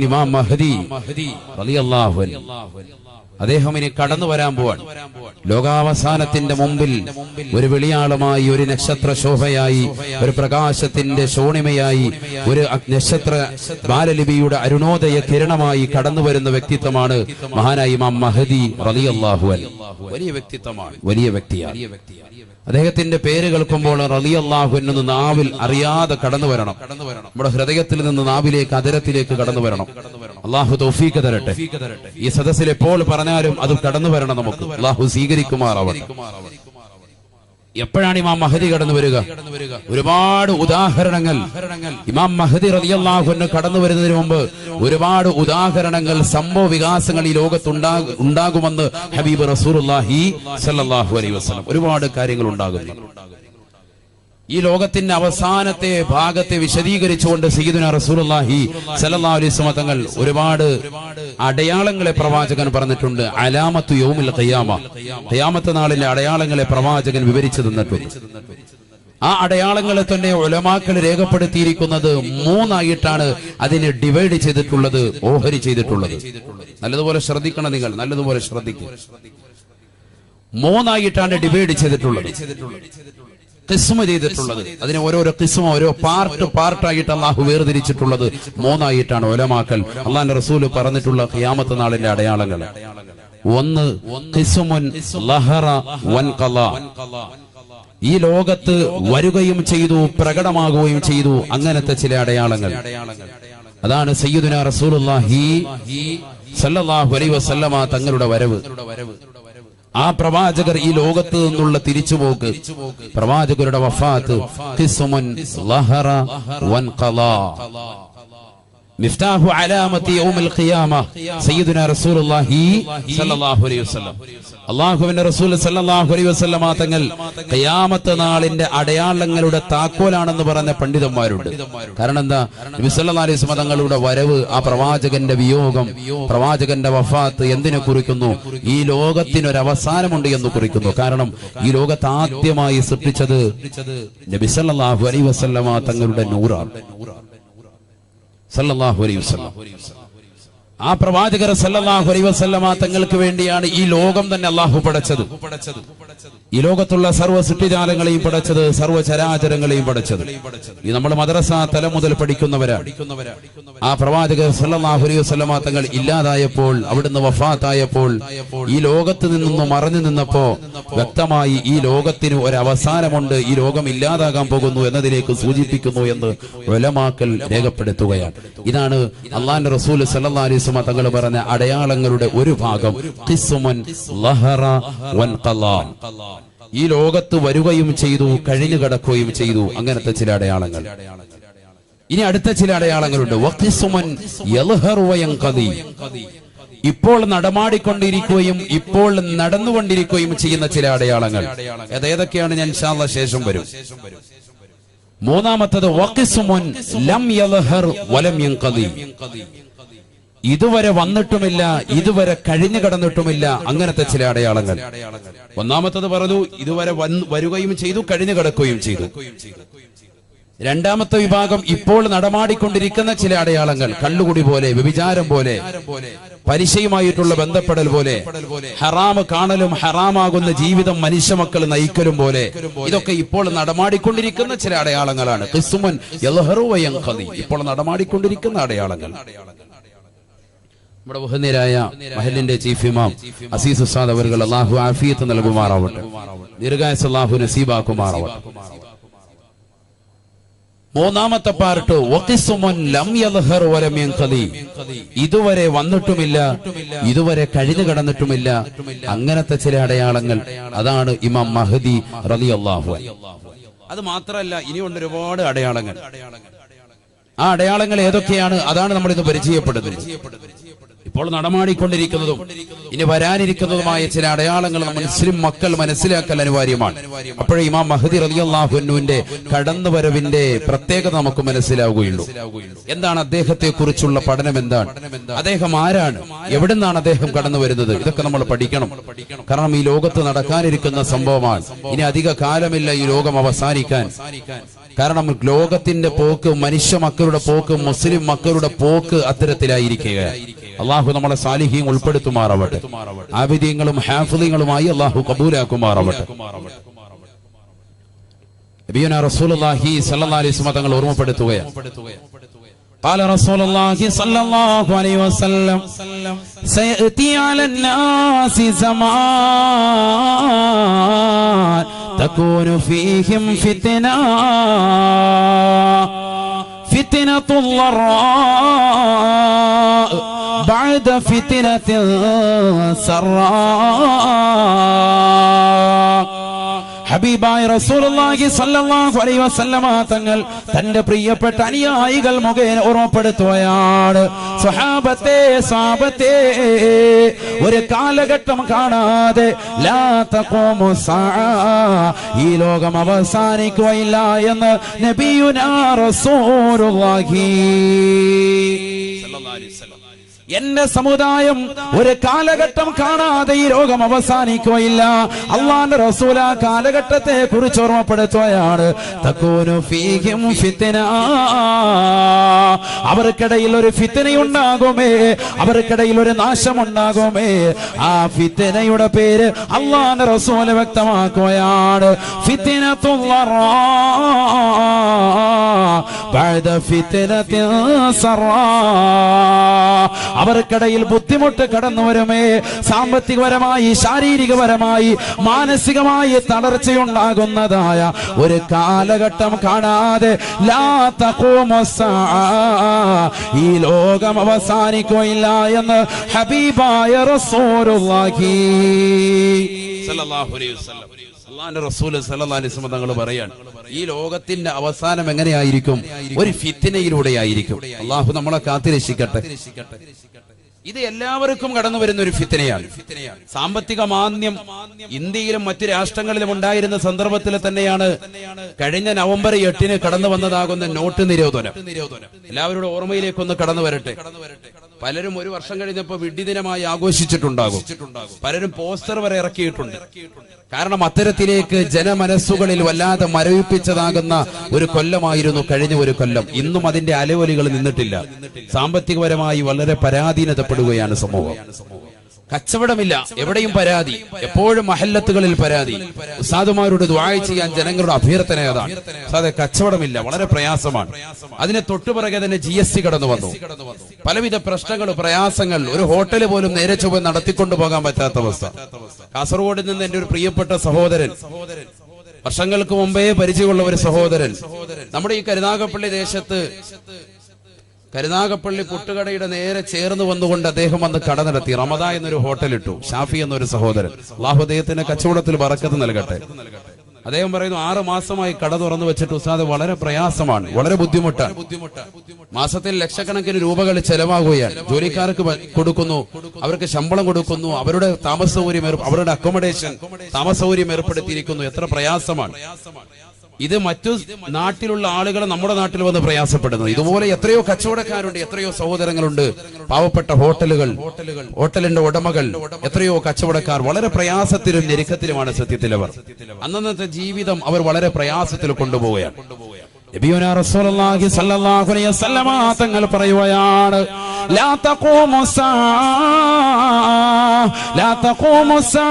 ഇമാം മഹ്ദി റളിയല്ലാഹു അൻഹു അദ്ദേഹം ഇനി കടന്നു വരാൻ പോവാൻ. ലോകാവസാനത്തിന്റെ മുമ്പിൽ ഒരു വെളിയാളമായി, ഒരു നക്ഷത്ര ശോഭയായി, ഒരു പ്രകാശത്തിന്റെ ശോണിമയായി, ഒരു നക്ഷത്ര ബാലലിപിയുടെ അരുണോദയ കിരണമായി കടന്നു വരുന്ന വ്യക്തിത്വമാണ് മഹാനായ ഇമാം മഹ്ദി റളിയല്ലാഹു അൻഹു. വലിയ വ്യക്തിത്വമാണ്, വലിയ വ്യക്തിയാണ്. അദ്ദേഹത്തിന്റെ പേര് കേൾക്കുമ്പോൾ റളിയല്ലാഹു അൻഹു നാവിൽ അറിയാതെ കടന്നു വരണം. നമ്മുടെ ഹൃദയത്തിൽ നിന്ന് നാവിലേക്ക്, അതരത്തിലേക്ക് കടന്നു വരണം. അള്ളാഹു തൗഫീഖ് തരട്ടെ. ഈ സദസ്സിൽ എപ്പോൾ പറഞ്ഞാലും അത് കടന്നു വരണം. നമുക്ക് അള്ളാഹു സ്വീകരിക്കുമാറാവട്ടെ. എപ്പോഴാണ് ഇമാം മഹ്ദി കടന്നു വരിക? ഒരുപാട് ഉദാഹരണങ്ങൾ ഇമാം മഹ്ദി റളിയല്ലാഹു അൻഹു കടന്നു വരുന്നതിന് മുമ്പ് ഒരുപാട് ഉദാഹരണങ്ങൾ, സംഭവ വികാസങ്ങൾ ഈ ലോകത്ത് ഉണ്ടാകുമെന്ന് ഹബീബ് റസൂലുള്ളാഹി സ്വല്ലല്ലാഹു അലൈഹി വസല്ലം ഒരുപാട് കാര്യങ്ങൾ ഉണ്ടാകുന്നു. ഈ ലോകത്തിന്റെ അവസാനത്തെ ഭാഗത്തെ വിശദീകരിച്ചുകൊണ്ട് സയ്യിദുനാ റസൂലുള്ളാഹി സ്വല്ലല്ലാഹു അലൈഹി വസല്ലം തങ്ങൾ ഒരുപാട് അടയാളങ്ങളെ പ്രവാചകൻ പറഞ്ഞിട്ടുണ്ട്. അലാമത്തു യൗമിൽ ഖിയാമ, ഖിയാമത്ത് നാളിലെ അടയാളങ്ങളെ പ്രവാചകൻ വിവരിച്ചു തന്നിട്ടുണ്ട്. ആ അടയാളങ്ങളെ തന്നെ ഉലമാക്കൾ രേഖപ്പെടുത്തിയിരിക്കുന്നത് മൂന്നായിട്ടാണ് അതിനെ ഡിവൈഡ് ചെയ്തിട്ടുള്ളത്, ഓഹരി ചെയ്തിട്ടുള്ളത്. നല്ലതുപോലെ ശ്രദ്ധിക്കണം, നിങ്ങൾ നല്ലതുപോലെ ശ്രദ്ധിക്കുക. മൂന്നായിട്ടാണ് ഡിവൈഡ് ചെയ്തിട്ടുള്ളത്, ഖിസ്മ ചെയ്തിട്ടുള്ളത്. അതിനെ ഓരോരോ ഖിസ്മ, ഓരോ പാർട്ടായിട്ട് അള്ളാഹു വേർതിരിച്ചിട്ടുള്ളത് മൂന്നായിട്ടാണ് ഉലമാക്കൽ. അള്ളാഹുവിന്റെ റസൂല് പറഞ്ഞിട്ടുള്ള ഖിയാമത്ത് നാളിന്റെ അടയാളങ്ങൾ. ഒന്ന് ഖിസ്മുൻ ലഹറ വൻഖല, ഈ ലോകത്ത് വരികയും ചെയ്തു, പ്രകടമാകുകയും ചെയ്തു, അങ്ങനത്തെ ചില അടയാളങ്ങൾ. അതാണ് സയ്യിദുനാ റസൂലുള്ളാഹി സ്വല്ലല്ലാഹു അലൈഹി വസല്ലമ തങ്ങളുടെ വരവ്. ആ പ്രവാചകർ ഈ ലോകത്ത് നിന്നുള്ള തിരിച്ചുപോക്ക്, പ്രവാചകരുടെ വഫാത്ത്. ഖിസ്മുൻ ലഹറ വൻഖല, മിഫ്താഹു അലാമത്തി യൗമിൽ ഖിയാമ സയ്യിദുനാ റസൂലുള്ളാഹി സ്വല്ലല്ലാഹു അലൈഹി വസല്ലം. അല്ലാഹുവിന്റെ റസൂൽ സ്വല്ലല്ലാഹു അലൈഹി വസല്ലം തങ്ങൾ ഖിയാമത്ത് നാളിന്റെ അടയാളങ്ങളുടെ താക്കോലാണെന്ന് പറഞ്ഞ പണ്ഡിതന്മാരുണ്ട്. കാരണം എന്താ? നബി സല്ലല്ലാഹു അലൈഹി വസല്ലം തങ്ങളുടെ വരവ്, ആ പ്രവാചകന്റെ വിയോഗം, പ്രവാചകന്റെ വഫാത്ത് എന്തിനെ കുറിക്കുന്നു? ഈ ലോകത്തിനൊരു അവസാനമുണ്ട് എന്ന് കുറിക്കുന്നു. കാരണം ഈ ലോകത്ത് ആദ്യമായി സൃഷ്ടിച്ചത് നബി സല്ലല്ലാഹു അലൈഹി വസല്ലം തങ്ങളുടെ നൂറാണ്. സല്ലല്ലാഹു അലൈഹി വസല്ലം. ആ പ്രവാചകർ സല്ലല്ലാഹു അലൈഹി വസല്ലമ തങ്ങൾക്ക് വേണ്ടിയാണ് ഈ ലോകം തന്നെ അല്ലാഹു പടച്ചത്. ഈ ലോകത്തുള്ള സർവ്വ സൃഷ്ടിജാലങ്ങളെയും പടച്ചത്, സർവ്വ ചരാചരങ്ങളെയും പടച്ചത്. ഈ നമ്മൾ മദ്രസ തലം മുതൽ പഠിക്കുന്നവരാണ്. ആ പ്രവാചകർ സല്ലല്ലാഹു അലൈഹി വസല്ലമ തങ്ങൾ ഇല്ലാതായപ്പോൾ, അവിടുന്ന് വഫാത്തായപ്പോൾ, ഈ ലോകത്ത് നിന്നൊന്ന് മറഞ്ഞു നിന്നപ്പോ വ്യക്തമായി ഈ ലോകത്തിന് ഒരു അവസാനമുണ്ട്, ഈ ലോകം ഇല്ലാതാകാൻ പോകുന്നു എന്നതിലേക്ക് സൂചിപ്പിക്കുന്നു എന്ന് ഉലമാക്കൾ രേഖപ്പെടുത്തുകയാണ്. ഇതാണ് അല്ലാഹുവിന്റെ റസൂൽ സല്ലല്ലാഹു അലൈഹി വസല്ലം തങ്ങൾ പറഞ്ഞ അടയാളങ്ങളുടെ ഒരു ഭാഗം. ഖിസ്മുൻ ലഹറ വൻഖല, ഈ ലോകത്ത് വരികയും ചെയ്തു, കഴിഞ്ഞു കിടക്കുകയും ചെയ്തു, അങ്ങനത്തെ ചില അടയാളങ്ങൾ. ഇനി അടുത്ത ചില അടയാളങ്ങളുണ്ട്. വഖിസ്മുൻ യൽഹറു വയൻഖദി, ഇപ്പോൾ നടമാടിക്കൊണ്ടിരിക്കുകയും ഇപ്പോൾ നടന്നുകൊണ്ടിരിക്കുകയും ചെയ്യുന്ന ചില അടയാളങ്ങൾ. ഏതൊക്കെയാണ് ഞാൻ ഇൻഷാ അല്ലാഹ് ശേഷം വരും. മൂന്നാമത്തത് വഖിസ്മുൻ ലം യൽഹർ വലം യൻഖദി, ഇതുവരെ വന്നിട്ടുമില്ല, ഇതുവരെ കഴിഞ്ഞു കടന്നിട്ടുമില്ല, അങ്ങനത്തെ ചില അടയാളങ്ങൾ. ഒന്നാമത്തത് പറഞ്ഞു, ഇതുവരെ വരികയും ചെയ്തു, കഴിഞ്ഞു കിടക്കുകയും ചെയ്തു. രണ്ടാമത്തെ വിഭാഗം ഇപ്പോൾ നടമാടിക്കൊണ്ടിരിക്കുന്ന ചില അടയാളങ്ങൾ. കള്ളുകുടി പോലെ, വ്യഭിചാരം പോലെ, പലിശയുമായിട്ടുള്ള ബന്ധപ്പെടൽ പോലെ, ഹറാമ് കാണലും ഹറാമാകുന്ന ജീവിതം മനുഷ്യ മക്കൾ നയിക്കലും പോലെ, ഇതൊക്കെ ഇപ്പോൾ നടമാടിക്കൊണ്ടിരിക്കുന്ന ചില അടയാളങ്ങളാണ്. ഖിസ്മുൻ യൽഹറു വയൻഖദി, ഇപ്പോൾ നടമാടിക്കൊണ്ടിരിക്കുന്ന അടയാളങ്ങൾ. നമ്മുടെ ബഹുനിരായ മഹലിന്റെ ചീഫ് ഇമാം അസീസ് ഉസ്താദ് അവർകൾ അല്ലാഹു ആഫിയത്ത് നൽകുമാറാവട്ടെ, ദീർഘായുസ്സ് അല്ലാഹു നസീബാക്കുമാറാവട്ടെ. മൂന്നാമത്തെ പാർട്ട് വഖിസ്മുൻ ലം യൽഹർ വലം യൻഖദി, ഇതുവരെ വന്നിട്ടുമില്ല, ഇതുവരെ കഴിഞ്ഞു കടന്നിട്ടുമില്ല, അങ്ങനത്തെ ചില അടയാളങ്ങൾ. അതാണ് ഇമാം മഹ്ദി റളിയല്ലാഹു അൻഹു. അത് മാത്രമല്ല, ഇനിയുണ്ട് ഒരുപാട് അടയാളങ്ങൾ. ആ അടയാളങ്ങൾ ഏതൊക്കെയാണ്? അതാണ് നമ്മൾ ഇന്ന് പരിചയപ്പെടുന്നത്. ഇപ്പോൾ നടമാടിക്കൊണ്ടിരിക്കുന്നതും ഇനി വരാനിരിക്കുന്നതുമായ ചില അടയാളങ്ങൾ മുസ്ലിം മക്കൾ മനസ്സിലാക്കൽ അനിവാര്യമാണ്. അപ്പോഴേ ഇമാം മഹ്ദി റളിയല്ലാഹു അൻഹുവിന്റെ കടന്നുവരവിന്റെ പ്രത്യേകത നമുക്ക് മനസ്സിലാവുകയുള്ളൂ. എന്താണ് അദ്ദേഹത്തെ കുറിച്ചുള്ള പഠനം? എന്താണ് അദ്ദേഹം? ആരാണ്? എവിടുന്നാണ് അദ്ദേഹം കടന്നു വരുന്നത്? ഇതൊക്കെ നമ്മൾ പഠിക്കണം. കാരണം ഈ ലോകത്ത് നടക്കാനിരിക്കുന്ന സംഭവമാണ്. ഇനി അധിക കാലമില്ല ഈ ലോകം അവസാനിക്കാൻ. കാരണം ലോകത്തിന്റെ പോക്ക്, മനുഷ്യ മക്കളുടെ പോക്ക്, മുസ്ലിം മക്കളുടെ പോക്ക് അത്തരത്തിലായിരിക്കുക. അള്ളാഹു നമ്മളെ സാലിഹീൻ ഉൾപ്പെടുത്തുമാറാവട്ടെ. ആബിദീങ്ങളും ഹാഫിദീങ്ങളുമായി അള്ളാഹു കബൂലാക്കുമാറാവട്ടെ. നബിയുനാ റസൂലുള്ളാഹി സ്വല്ലല്ലാഹു അലൈഹി വസല്ലം തങ്ങൾ ഓർമ്മപ്പെടുത്തുകയാണ്. قال رسول الله صلى الله عليه وسلم سيأتي على الناس زمان تكون فيهم فتنة الضراء بعد فتنة السراء. ഹബീബായ റസൂലുള്ളാഹി സ്വല്ലല്ലാഹു അലൈഹി വസല്ലമ തങ്ങൾ തന്റെ പ്രിയപ്പെട്ട അനുയായികൾ മുഖേന ഓർമ്മപ്പെടുത്തുകയാണ്. സ്വഹാബത്തെ ഒരു കാലഘട്ടം കാണാതെ ലാ തഖൂമു സഅ, ഈ ലോകം അവസാനിക്കുകയില്ല എന്ന് നബിയുനാ റസൂലുള്ളാഹി സ്വല്ലല്ലാഹു അലൈഹി വസല്ലം. എന്റെ സമുദായം ഒരു കാലഘട്ടം കാണാതെ ഈ ലോകം അവസാനിക്കുകയില്ല. അള്ളാന്റെ റസൂൽ ആ കാലഘട്ടത്തെ കുറിച്ച് ഓർമ്മപ്പെടുത്തുകയാണ്. തകൂനു ഫീഹിം ഫിത്ന, അവർക്കിടയിൽ ഒരു ഫിത്നയുണ്ടാകുമേ, അവർക്കിടയിൽ ഒരു നാശമുണ്ടാകുമേ. ആ ഫിത്നയുടെ പേര് അള്ളാന്റെ റസൂൽ വ്യക്തമാക്കുകയാണ്. ഫിത്നത്തുൽ ളറാ ബഅദ ഫിത്നത്തിൻ സറാ, അവർക്കിടയിൽ ബുദ്ധിമുട്ട് കടന്നു വരുമേ. സാമ്പത്തികപരമായി, ശാരീരികപരമായി, മാനസികമായി തളർച്ചയുണ്ടാകുന്നതായ ഒരു കാലഘട്ടം കാണാതെ ലാ തഖൂമു സഅ, ഈ ലോകം അവസാനിക്കുകയില്ല എന്ന് ഹബീബായ റസൂലുള്ളാഹി സ്വല്ലല്ലാഹു അലൈഹി വസല്ലം. അല്ലാഹുവിന്റെ റസൂൽ സ്വല്ലല്ലാഹു അലൈഹി വസല്ലം തങ്ങൾ പറയാണ്, ഈ ലോകത്തിന്റെ അവസാനം എങ്ങനെയായിരിക്കും? ഒരു ഫിത്നയിലൂടെയായിരിക്കും. അള്ളാഹു നമ്മളെ കാത്തിരക്ഷിക്കട്ടെ. ഇത് എല്ലാവർക്കും കടന്നു വരുന്ന ഒരു ഫിത്നയാണ്. സാമ്പത്തിക മാന്ദ്യം ഇന്ത്യയിലും മറ്റു രാഷ്ട്രങ്ങളിലും ഉണ്ടായിരുന്ന സന്ദർഭത്തിൽ തന്നെയാണ് കഴിഞ്ഞ നവംബർ 8 കടന്നു വന്നതാകുന്ന നോട്ട് നിരോധനം. എല്ലാവരുടെ ഓർമ്മയിലേക്കൊന്ന് കടന്നു വരട്ടെ. പലരും ഒരു വർഷം കഴിഞ്ഞപ്പോൾ വിഡ്ഢിദിനമായി ആഘോഷിച്ചിട്ടുണ്ടാകും. പലരും പോസ്റ്റർ വരെ ഇറക്കിയിട്ടുണ്ട്. കാരണം അത്തരത്തിലേക്ക് ജനമനസ്സുകളിൽ വല്ലാതെ മരവിപ്പിച്ചതാകുന്ന ഒരു കൊല്ലമായിരുന്നു കഴിഞ്ഞ ഒരു കൊല്ലം. ഇന്നും അതിന്റെ അലവലികൾ നിന്നിട്ടില്ല. സാമ്പത്തികപരമായി വളരെ പരാധീനതപ്പെടുകയാണ് സമൂഹം. കച്ചവടമില്ല, എവിടെയും പരാതി, എപ്പോഴും മഹല്ലത്തുകളിൽ പരാതി. ഉസ്താദുമാരോട് ദുആ ചെയ്യാൻ ജനങ്ങളുടെ അഭ്യർത്ഥന അതാണ്. ഉസ്താദേ, കച്ചവടമില്ല, വളരെ പ്രയാസമാണ്. അതിനെ തൊട്ടുപിറകെ തന്നെ GST കടന്നു വന്നു. പലവിധ പ്രശ്നങ്ങൾ, പ്രയാസങ്ങൾ. ഒരു ഹോട്ടൽ പോലും നേരെ ചൊവ്വെ നടത്തിക്കൊണ്ടു പോകാൻ പറ്റാത്ത അവസ്ഥ. കാസർഗോഡിൽ നിന്ന് എന്റെ ഒരു പ്രിയപ്പെട്ട സഹോദരൻ, വർഷങ്ങൾക്ക് മുമ്പേ പരിചയമുള്ള ഒരു സഹോദരൻ, നമ്മുടെ ഈ കരുനാഗപ്പള്ളി ദേശത്ത് കരുനാഗപ്പള്ളി പുട്ടുകടയുടെ നേരെ ചേർന്ന് വന്നുകൊണ്ട് അദ്ദേഹം വന്ന് കട നടത്തി. റമദ എന്നൊരു ഹോട്ടൽ ഇട്ടു. ഷാഫി എന്നൊരു സഹോദരൻ, അല്ലാഹു അദ്ദേഹത്തിന്റെ കച്ചവടത്തിൽ ബറക്കത്ത് നൽകട്ടെ. അദ്ദേഹം പറയുന്നു, 6 മാസമായി കട തുറന്നു വെച്ചിട്ട് ഉസ്താദ് വളരെ പ്രയാസമാണ്, വളരെ ബുദ്ധിമുട്ടാണ്. മാസത്തിൽ ലക്ഷക്കണക്കിന് രൂപകൾ ചെലവാകുകയാണ്. ജോലിക്കാർക്ക് കൊടുക്കുന്നു, അവർക്ക് ശമ്പളം കൊടുക്കുന്നു, അവരുടെ താമസ സൗകര്യം, അവരുടെ അക്കോമഡേഷൻ, താമസ സൗകര്യം ഏർപ്പെടുത്തിയിരിക്കുന്നു. എത്ര പ്രയാസമാണ് ഇത്. മറ്റു നാട്ടിലുള്ള ആളുകൾ നമ്മുടെ നാട്ടിൽ വന്ന് പ്രയാസപ്പെടുന്നു. ഇതുപോലെ എത്രയോ കച്ചവടക്കാരുണ്ട്, എത്രയോ സഹോദരങ്ങളുണ്ട്. പാവപ്പെട്ട ഹോട്ടലുകൾ, ഹോട്ടലിന്റെ ഉടമകൾ, എത്രയോ കച്ചവടക്കാർ വളരെ പ്രയാസത്തിലും ഞെരുക്കത്തിലുമാണ് സത്യത്തിൽ അവർ. അന്നത്തെ ജീവിതം അവർ വളരെ പ്രയാസത്തിൽ കൊണ്ടുപോവുകയാണ്. നബിയുനാ റസൂലുള്ളാഹി സ്വല്ലല്ലാഹു അലൈഹി വസല്ലമ തങ്ങൾ പറയുകയാണ്, ലാ തഖൂമു സഅ, ലാ തഖൂമു സഅ,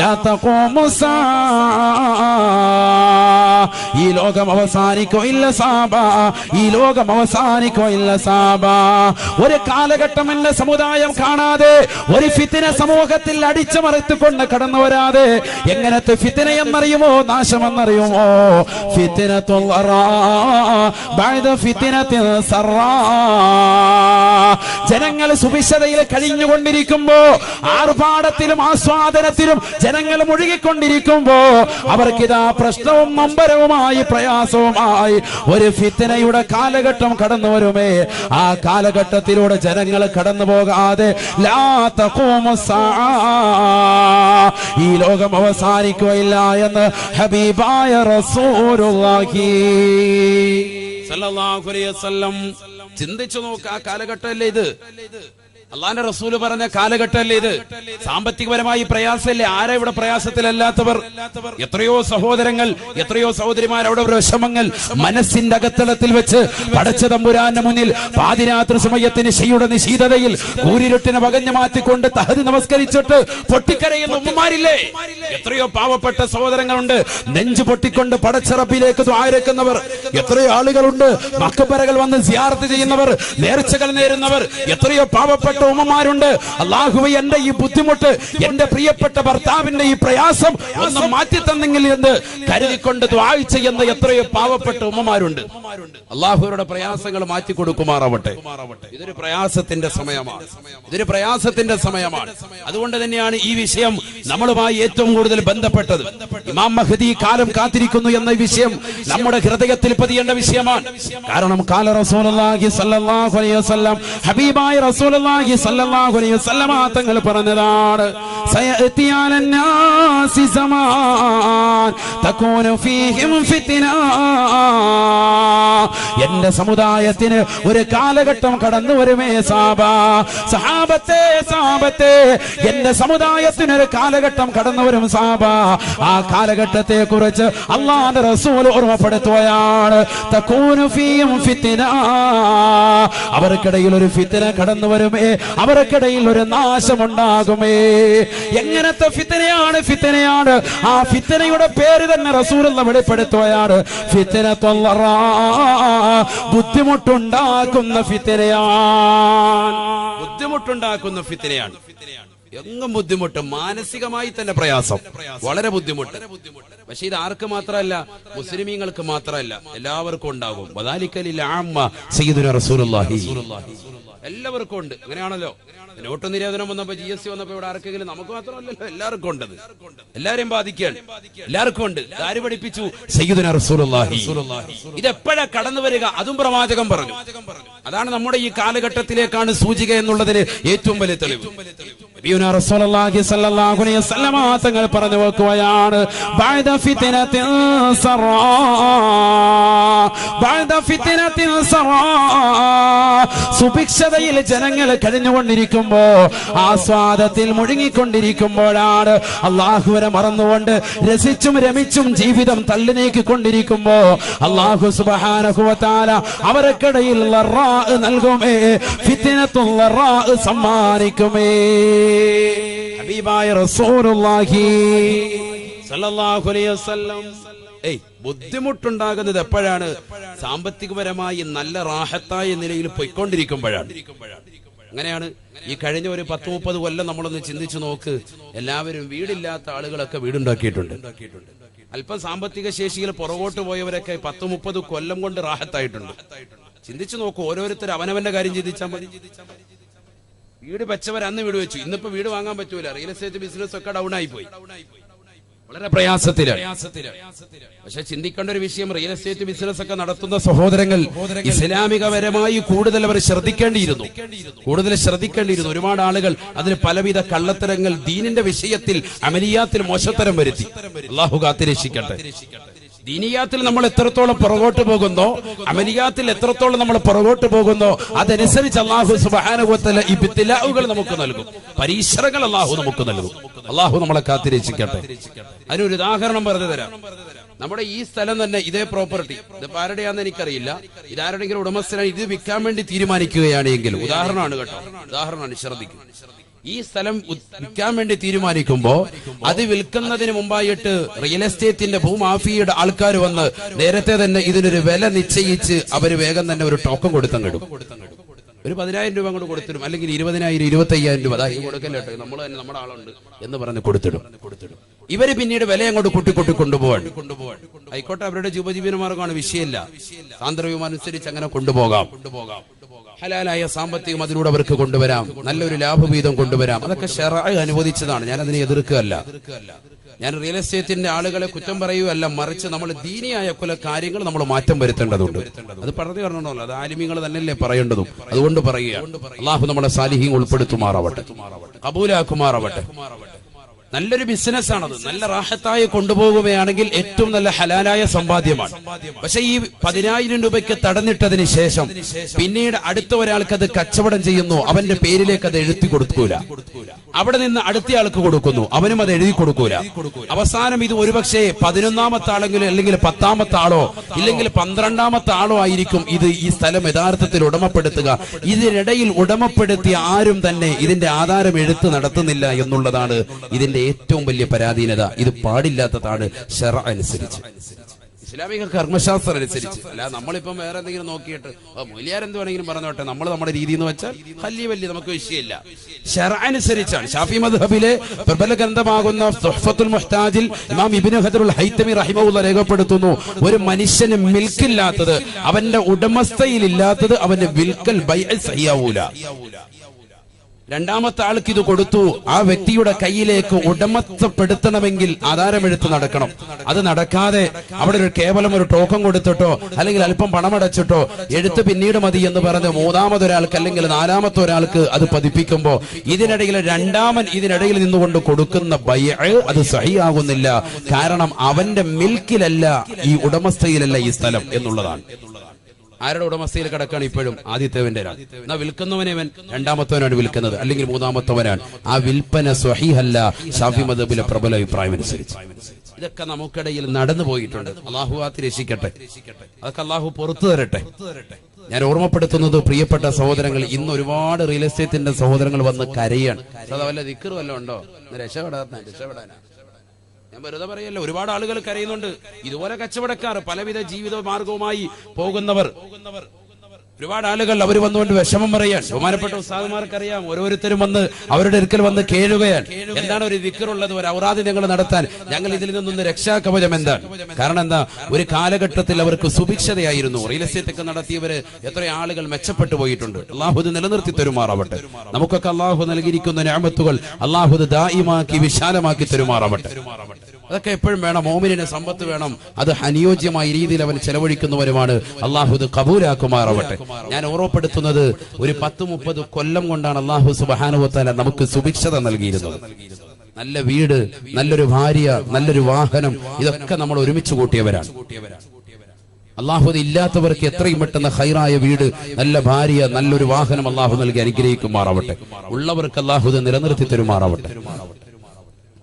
ലാ തഖൂമു സഅ, ഈ ലോകം അവസാനിക്കുകയില്ല സാബ, ഈ ലോകം അവസാനിക്കുകയില്ല സാബ. ഒരു കാലഘട്ടം എന്റെ സമുദായം കാണാതെ, ഒരു ഫിത്ന സമൂഹത്തിൽ അടിച്ചമർത്തിക്കൊണ്ട് കടന്നു വരാതെ. എങ്ങനത്തെ ഫിത്ന എന്നറിയുമോ? നാശമെന്നറിയുമോ? ഫിത്നത്തുൽ ളറാ ബഅദ ഫിത്നത്തിൻ സറാ. ജനങ്ങൾ സുഭിക്ഷതയിൽ കഴിഞ്ഞുകൊണ്ടിരിക്കുമ്പോ, ആർഭാടത്തിലും ആസ്വാദനത്തിലും ജനങ്ങൾ മുഴുകിക്കൊണ്ടിരിക്കുമ്പോ, അവർക്കിതാ പ്രശ്നവും നൊമ്പരവുമായി, പ്രയാസവുമായി ഒരു ഫിത്നയുടെ കാലഘട്ടം കടന്നു വരുമേ. ആ കാലഘട്ടത്തിലൂടെ ജനങ്ങൾ കടന്നു പോകാതെ ലാ തഖൂമു സഅ, ഈ ലോകം അവസാനിക്കുകയില്ല എന്ന് ഹബീബായ റസൂലുള്ളാഹി സ്വല്ലല്ലാഹു അലൈഹി വസല്ലം. ചിന്തിച്ചു നോക്ക്, ആ കാലഘട്ടമല്ലേ ഇത്. അള്ളാന്റെ റസൂല് പറഞ്ഞ കാലഘട്ടമല്ലേ ഇത്? സാമ്പത്തികപരമായി പ്രയാസമല്ലേ? ആരാ ഇവിടെ പ്രയാസത്തിലല്ലാത്തവർ? എത്രയോ സഹോദരങ്ങൾ, എത്രയോ സഹോദരിമാർ അവിടെ വിഷമങ്ങൾ മനസ്സിന്റെ അകത്തളത്തിൽ വെച്ച് പടച്ച തമ്പുരാന്റെ മുന്നിൽ പാതിരാത്രി സമയത്തിന് ശിയുടെ നിശീതതയിൽ കൂരിരുട്ടിനെ വകഞ്ഞു മാറ്റിക്കൊണ്ട് തഹദ് നമസ്കരിച്ചിട്ട് പൊട്ടിക്കരയുന്ന ഉമ്മമാരില്ലേ? എത്രയോ പാവപ്പെട്ട സഹോദരങ്ങളുണ്ട് നെഞ്ചു പൊട്ടിക്കൊണ്ട് പടച്ചറപ്പിലേക്ക് ദ്വാരക്കുന്നവർ. എത്രയോ ആളുകളുണ്ട് മക്കബറകൾ വന്ന് സിയാറത്ത് ചെയ്യുന്നവർ, നേർച്ചകൾ നേരുന്നവർ. എത്രയോ പാവപ്പെട്ട ഉമ്മമാരുണ്ട്. അല്ലാഹുവേ, എന്റെ ഈ ബുദ്ധിമുട്ട്, എന്റെ പ്രിയപ്പെട്ട ഭർത്താവിന്റെ ഈ പ്രയാസം ഒന്ന് മാറ്റി തന്നെങ്കിൽ എന്ന് കരുതിക്കൊണ്ട് ദുആ ചെയ്യുന്ന എത്രയോ പാവപ്പെട്ട ഉമ്മമാരുണ്ട്. അല്ലാഹുവരുടെ പ്രയാസങ്ങൾ മാറ്റി കൊടുക്കുമാറാവട്ടെ. ഇതൊരു പ്രയാസത്തിന്റെ സമയമാണ്, ഇതൊരു പ്രയാസത്തിന്റെ സമയമാണ്. അതുകൊണ്ട് തന്നെയാണ് ഈ വിഷയം നമ്മളുമായി ഏറ്റവും കൂടുതൽ ബന്ധപ്പെട്ടത്. ഇമാം മഹ്ദി കാലം കാത്തിരിക്കുന്നു എന്ന വിഷയം നമ്മുടെ ഹൃദയത്തിൽ പതിയേണ്ട വിഷയമാണ്. കാരണം കാല റസൂലുള്ളാഹി സ്വല്ലല്ലാഹു അലൈഹി വസല്ലം, ഹബീബായ റസൂലുള്ളാഹി സ്വല്ലല്ലാഹു അലൈഹി വസല്ലം തങ്ങൾ പറഞ്ഞതാണ്, സയഅതി അലന്നാസി സമാൻ തകൂനു ഫീഹിം ഫിത്ന. എന്റെ സമുദായത്തിന് ഒരു കാലഘട്ടം കടന്നു വരുമേ സഹാബത്തെ, എന്റെ സമുദായത്തിന് ഒരു കാലഘട്ടം കടന്നു വരും സഹാബ. ആ കാലഘട്ടത്തെ കുറിച്ച് അല്ലാഹുവിന്റെ റസൂൽ ഓർമ്മപ്പെടുത്തുകയാണ്. തകൂനു ഫീഹിം ഫിത്ന, അവർക്കിടയിൽ ഒരു ഫിത്ന കടന്നു വരുമേ, അവർക്കിടയിൽ ഒരു നാശമുണ്ടാകുമേ. എങ്ങനത്തെ ഫിത്നയാണ്? ഫിത്നയാണ് ആ ഫിത്നയുടെ പേര് തന്നെ റസൂലുള്ള വെളിപ്പെടുത്തുകയാണ്. ഫിത്നത്തുല്ലറാ, ബുദ്ധിമുട്ടുണ്ടാക്കുന്ന ഫിത്നയാണ്, ബുദ്ധിമുട്ടുണ്ടാക്കുന്ന ഫിത്നയാണ്. എങ്ങും ബുദ്ധിമുട്ട്, മാനസികമായി തന്നെ പ്രയാസം, വളരെ ബുദ്ധിമുട്ട്. പക്ഷെ ഇത് ആർക്ക് മാത്രമല്ല, മുസ്ലിമീങ്ങൾക്ക് മാത്രമല്ല, എല്ലാവർക്കും ഉണ്ടാകും. വദാലിക്കലിൽ ആമ്മ സയ്യിദുനാ റസൂലുള്ളാഹി, എല്ലാവർക്കും ഉണ്ട്. അങ്ങനെയാണല്ലോ. നോട്ട് നിരോധനം വന്നപ്പോ, GST വന്നപ്പോ ഇവിടെ ആർക്കെങ്കിലും, നമുക്ക് മാത്രമല്ലല്ലോ, എല്ലാവർക്കും ഉണ്ടത്, എല്ലാരെയും ബാധിക്കുകയാണ്, എല്ലാവർക്കും ഉണ്ട്. ആര് പഠിപ്പിച്ചു? സയ്യിദുനാ റസൂലുള്ളാഹി. ഇതെപ്പോഴാ കടന്നു വരിക? അതും പ്രവാചകൻ പറഞ്ഞു. അതാണ് നമ്മുടെ ഈ കാലഘട്ടത്തിലേക്കാണ് സൂചിക എന്നുള്ളതിന് ഏറ്റവും വലിയ തെളിവ്. നബിയുനാ റസൂലുള്ളാഹി സ്വല്ലല്ലാഹു അലൈഹി വസല്ലം തങ്ങൾ പറഞ്ഞു വെക്കുകയാണ്, ബഅദ ഫിത്നത്തിൻ സറാ, ബഅദ ഫിത്നത്തിൻ സറാ. സുഭിക്ഷതയിൽ ജനങ്ങൾ കഴിഞ്ഞുകൊണ്ടിരിക്കുമ്പോ, ആസ്വാദത്തിൽ മുഴുകിക്കൊണ്ടിരിക്കുമ്പോഴാണ്, അല്ലാഹുവിനെ മറന്നുകൊണ്ട് രസിച്ചും രമിച്ചും ജീവിതം തള്ളി നീക്കിക്കൊണ്ടിരിക്കുമ്പോ അല്ലാഹു സുബ്ഹാനഹു വ തആല അവർക്കിടയിൽ ലറാ നൽകുമേ, ഫിത്നത്തുൽ ലറാ സമ്മാനിക്കുമേ. ഹബീബായ റസൂലുള്ളാഹി സ്വല്ലല്ലാഹു അലൈഹി വസല്ലം, ബുദ്ധിമുട്ടുണ്ടാകുന്നത് എപ്പോഴാണ്? സാമ്പത്തികപരമായി നല്ല റാഹത്തായ നിലയിൽ പോയിക്കൊണ്ടിരിക്കുമ്പോഴാണ്. അങ്ങനെയാണ് ഈ കഴിഞ്ഞ ഒരു 10-30 കൊല്ലം നമ്മളൊന്ന് ചിന്തിച്ചു നോക്ക്. എല്ലാവരും വീടില്ലാത്ത ആളുകളൊക്കെ വീടുണ്ടാക്കിയിട്ടുണ്ട്. അല്പം സാമ്പത്തിക ശേഷിയിൽ പുറകോട്ട് പോയവരൊക്കെ 10-30 കൊല്ലം കൊണ്ട് റാഹത്തായിട്ടുണ്ട്. ചിന്തിച്ചു നോക്കൂ, ഓരോരുത്തർ അവനവന്റെ കാര്യം ചിന്തിച്ചാൽ മതി. വീട് വെച്ചവർ അന്ന് വീട് വെച്ചു, ഇന്നിപ്പോ വീട് വാങ്ങാൻ പറ്റൂല. റിയൽ എസ്റ്റേറ്റ് ബിസിനസ് ഒക്കെ ഡൗൺ ആയി പോയി, വളരെ പ്രയാസത്തിലാണ്. പക്ഷെ ചിന്തിക്കേണ്ട ഒരു വിഷയം, റിയൽ എസ്റ്റേറ്റ് ബിസിനസ് ഒക്കെ നടത്തുന്ന സഹോദരങ്ങൾ ഇസ്ലാമികപരമായി കൂടുതൽ അവർ ശ്രദ്ധിക്കേണ്ടിയിരുന്നു. ഒരുപാട് ആളുകൾ അതിന് പലവിധ കള്ളത്തരങ്ങൾ ദീനിന്റെ വിഷയത്തിൽ, അമലിയാത്തിൽ മോശത്തരം വരുത്തി. അല്ലാഹു കാത്തിരക്ഷിക്കട്ടെ. ദീനിയാത്തിൽ നമ്മൾ എത്രത്തോളം പുറകോട്ട് പോകുന്നോ, അമലിയാത്തിൽ എത്രത്തോളം നമ്മൾ പുറകോട്ട് പോകുന്നോ, അതനുസരിച്ച് അല്ലാഹു സുബ്ഹാനഹു വ തആല ഇബ്തിലാഉകൾ നമുക്ക് നൽകും, പരീക്ഷണങ്ങൾ അല്ലാഹു നമുക്ക് നൽകും. അല്ലാഹു നമ്മളെ കാത്തിരക്ഷിക്കട്ടെ. അതിനൊരു ഉദാഹരണം പറഞ്ഞു തരാം. നമ്മുടെ ഈ സ്ഥലം തന്നെ, ഇതേ പ്രോപ്പർട്ടി, ഇത് ആരുടെയാണെന്ന് എനിക്കറിയില്ല, ഇതാരുടെങ്കിലും ഉടമസ്ഥനാണ്. ഇത് വിൽക്കാൻ വേണ്ടി തീരുമാനിക്കുകയാണെങ്കിൽ, ഉദാഹരണമാണ് കേട്ടോ, ഉദാഹരണമാണ്, ശ്രദ്ധിക്കും. ഈ സ്ഥലം വിൽക്കാൻ വേണ്ടി തീരുമാനിക്കുമ്പോ അത് വിൽക്കുന്നതിന് മുമ്പായിട്ട് റിയൽ എസ്റ്റേറ്റിന്റെ ഭൂമാഫിയുടെ ആൾക്കാർ വന്ന് നേരത്തെ തന്നെ ഇതിനൊരു വില നിശ്ചയിച്ച് അവര് വേഗം തന്നെ ഒരു ടോക്കൺ കൊടുത്തങ്ങിടും. ഒരു 10,000 രൂപ അങ്ങോട്ട് കൊടുത്തിടും, അല്ലെങ്കിൽ 20,000, 25,000 രൂപ അതായത് കൊടുക്കല്ലേട്ടോ, നമ്മൾ തന്നെ നമ്മുടെ ആളുണ്ട് എന്ന് പറഞ്ഞ് കൊടുത്തിടും. ഇവര് പിന്നീട് വില അങ്ങോട്ട് കൂട്ടി കൊണ്ടുപോകാൻ ആയിക്കോട്ടെ, അവരുടെ ഉപജീവനമാർഗമാണ്, വിഷയമില്ല. സാന്ദ്രവ്യം അനുസരിച്ച് അങ്ങനെ കൊണ്ടുപോകാം. ഹലാലായ സാമ്പത്തികം അതിലൂടെ അവർക്ക് കൊണ്ടുവരാം, നല്ലൊരു ലാഭവീതം കൊണ്ടുവരാം. അതൊക്കെ ശർഅ് അനുവദിച്ചതാണ്, ഞാൻ അതിനെ എതിർക്കുകയല്ല. ഞാൻ റിയൽ എസ്റ്റേറ്റിന്റെ ആളുകളെ കുറ്റം പറയുകയല്ല, മറിച്ച് നമ്മൾ ദീനിയായ കുല കാര്യങ്ങൾ നമ്മൾ മാറ്റം വരുത്തേണ്ടതുണ്ട്. അത് പറഞ്ഞു പറഞ്ഞല്ലോ, അത് ആലിമീങ്ങൾ തന്നെയല്ലേ പറയേണ്ടതും. അതുകൊണ്ട് പറയുക, അല്ലാഹു നമ്മളെ സാലിഹീൻ ഉൾപ്പെടുത്തുമാറാവട്ടെ, കബൂലാക്കുമാറാവട്ടെ. നല്ലൊരു ബിസിനസ്സാണത്. നല്ല റാഹത്തായി കൊണ്ടുപോകുകയാണെങ്കിൽ ഏറ്റവും നല്ല ഹലാലായ സമ്പാദ്യമാണ്. പക്ഷെ ഈ 10,000 രൂപയ്ക്ക് തടഞ്ഞിട്ടതിന് ശേഷം പിന്നീട് അടുത്ത ഒരാൾക്ക് അത് കച്ചവടം ചെയ്യുന്നു, അവന്റെ പേരിലേക്ക് അത് എഴുതി കൊടുക്കൂല. അവിടെ നിന്ന് അടുത്തയാൾക്ക് കൊടുക്കുന്നു, അവനും അത് എഴുതി കൊടുക്കൂല. അവസാനം ഇത് ഒരുപക്ഷെ 11ാമത്തെ ആളെങ്കിലും അല്ലെങ്കിൽ 10ാമത്തെ ആളോ ഇല്ലെങ്കിൽ 12ാമത്തെ ആളോ ആയിരിക്കും ഇത് ഈ സ്ഥലം യഥാർത്ഥത്തിൽ ഉടമപ്പെടുത്തുക. ഇതിനിടയിൽ ഉടമപ്പെടുത്തിയ ആരും തന്നെ ഇതിന്റെ ആധാരം എഴുത്ത് നടത്തുന്നില്ല എന്നുള്ളതാണ് ഇതിന്റെ ഏറ്റവും വലിയ പരാധീനത. ഇത് പാടില്ലാത്തതാണ് ശറഅ അനുസരിച്ച്, ഇസ്ലാമിക കർമ്മശാസ്ത്രം അനുസരിച്ച്. അല്ല നമ്മളിപ്പം വേറെ എന്തെങ്കിലും നോക്കിയിട്ട് മൊയ്ലിയാർ എന്ത് വേണമെങ്കിലും പറഞ്ഞോട്ടെ, നമ്മൾ നമ്മുടെ രീതി എന്ന് വെച്ചാൽ വലിയ നമുക്ക് വിഷയമില്ല. ശറഅ അനുസരിച്ചാണ്. ഷാഫി മദ്ഹബിലെ പ്രബല ഗ്രന്ഥമാകുന്ന തുഹ്ഫത്തുൽ മുഹ്താജിൽ ഇമാം ഇബ്നു ഹജറുൽ ഹൈതമി റഹിമഹുല്ലാഹ് രേഖപ്പെടുത്തുന്നു, ഒരു മനുഷ്യന് മിൽക്കില്ലാത്തത്, അവന്റെ ഉടമസ്ഥയിലില്ലാത്തത് അവന്റെ വിൽക്കൽ ബൈഅ സഹിയാവൂല. രണ്ടാമത്തെ ആൾക്ക് ഇത് കൊടുത്തു, ആ വ്യക്തിയുടെ കയ്യിലേക്ക് ഉടമസ്ഥപ്പെടുത്തണമെങ്കിൽ ആധാരമെഴുത്ത് നടക്കണം. അത് നടക്കാതെ അവിടെ കേവലം ഒരു ടോക്കൺ കൊടുത്തിട്ടോ അല്ലെങ്കിൽ അല്പം പണമടച്ചിട്ടോ എഴുത്ത് പിന്നീട് മതി എന്ന് പറഞ്ഞ് മൂന്നാമതൊരാൾക്ക് അല്ലെങ്കിൽ 4ാമത്തെ ഒരാൾക്ക് അത് പതിപ്പിക്കുമ്പോ ഇതിനിടയിൽ നിന്നുകൊണ്ട് കൊടുക്കുന്ന ബൈഅ് അത് സഹിയാകുന്നില്ല. കാരണം അവന്റെ മിൽക്കിലല്ല, ഈ ഉടമസ്ഥയിലല്ല ഈ സ്ഥലം എന്നുള്ളതാണ്. ആരുടെ ഉടമസ്ഥയിൽ കിടക്കാണ് ഇപ്പോഴും? ആദ്യത്തേവന്റെ. എന്നാ വിൽക്കുന്നവനവൻ രണ്ടാമത്തവനാണ് വിൽക്കുന്നത് അല്ലെങ്കിൽ മൂന്നാമത്തവനാണ്. ആ വിൽപ്പന സ്വഹീഹല്ല ശാഫി മദ്ഹബിലെ പ്രബല അഭിപ്രായം അനുസരിച്ച്. ഇതൊക്കെ നമുക്കിടയിൽ നടന്നു പോയിട്ടുണ്ട്. അല്ലാഹു ആത്തി രക്ഷിക്കട്ടെ, അതൊക്കെ അല്ലാഹു പുറത്തു തരട്ടെ. ഞാൻ ഓർമ്മപ്പെടുത്തുന്നത് പ്രിയപ്പെട്ട സഹോദരങ്ങൾ, ഇന്ന് ഒരുപാട് റിയൽ എസ്റ്റേറ്റിന്റെ സഹോദരങ്ങൾ വന്ന് കരയാണ്. അത് വല്ല ദിക്ർ വല്ലതും ഉണ്ടോ? രക്ഷപ്പെടാനാ ഞാൻ വെറുതെ പറയല്ല. ഒരുപാട് ആളുകൾ കരയുന്നുണ്ട്. ഇതുപോലെ കച്ചവടക്കാർ, പലവിധ ജീവിത മാർഗവുമായി പോകുന്നവർ, ഒരുപാട് ആളുകൾ അവർ വന്നുകൊണ്ട് വിഷമം പറയാൻ. ബഹുമാനപ്പെട്ട ഉസ്താദുമാർക്കറിയാം, ഓരോരുത്തരും വന്ന് അവരുടെ അടുക്കൽ വന്ന് കേഴുകയാണ്. എന്താണ് ഒരു ദിക്റുള്ളത്, ഒരു ഔറാദ് ഞങ്ങൾ നടത്താൻ, ഞങ്ങൾ ഇതിൽ നിന്നൊന്ന് രക്ഷാകവചം എന്താണ്? കാരണം എന്താ, ഒരു കാലഘട്ടത്തിൽ അവർക്ക് സുഭിക്ഷതയായിരുന്നു. റിയൽ എസ്റ്റേറ്റ് ഒക്കെ നടത്തിയവര് എത്ര ആളുകൾ മെച്ചപ്പെട്ടു പോയിട്ടുണ്ട്. അള്ളാഹു ഇത് നിലനിർത്തി തരുമാറാവട്ടെ. നമുക്കൊക്കെ അള്ളാഹു നൽകിയിരിക്കുന്ന നിഅമത്തുകൾ അള്ളാഹു ഇത് ദായിമാക്കി വിശാലമാക്കി തരുമാറാവട്ടെ. അതൊക്കെ എപ്പോഴും വേണം. മോമിനിന് സമ്പത്ത് വേണം, അത് അനുയോജ്യമായ രീതിയിൽ അവൻ ചെലവഴിക്കുന്നവരുമാണ്. അള്ളാഹു ഇത് കബൂലാക്കുമാറാവട്ടെ. ഞാൻ ഓർമ്മപ്പെടുത്തുന്നത്, ഒരു 10-30 കൊല്ലം കൊണ്ടാണ് അള്ളാഹു സുബ്ഹാനഹു വ തആല നമുക്ക് സുഭിക്ഷത നൽകിയിരുന്നത്. നല്ല വീട്, നല്ലൊരു ഭാര്യ, നല്ലൊരു വാഹനം, ഇതൊക്കെ നമ്മൾ ഒരുമിച്ച് കൂട്ടിയവരാണ്. അള്ളാഹു ഇല്ലാത്തവർക്ക് എത്രയും പെട്ടെന്ന് ഖൈറായ വീട്, നല്ല ഭാര്യ, നല്ലൊരു വാഹനം അള്ളാഹു നൽകി അനുഗ്രഹിക്കുമാറാവട്ടെ. ഉള്ളവർക്ക് അള്ളാഹു നിലനിർത്തി തരുമാറാവട്ടെ.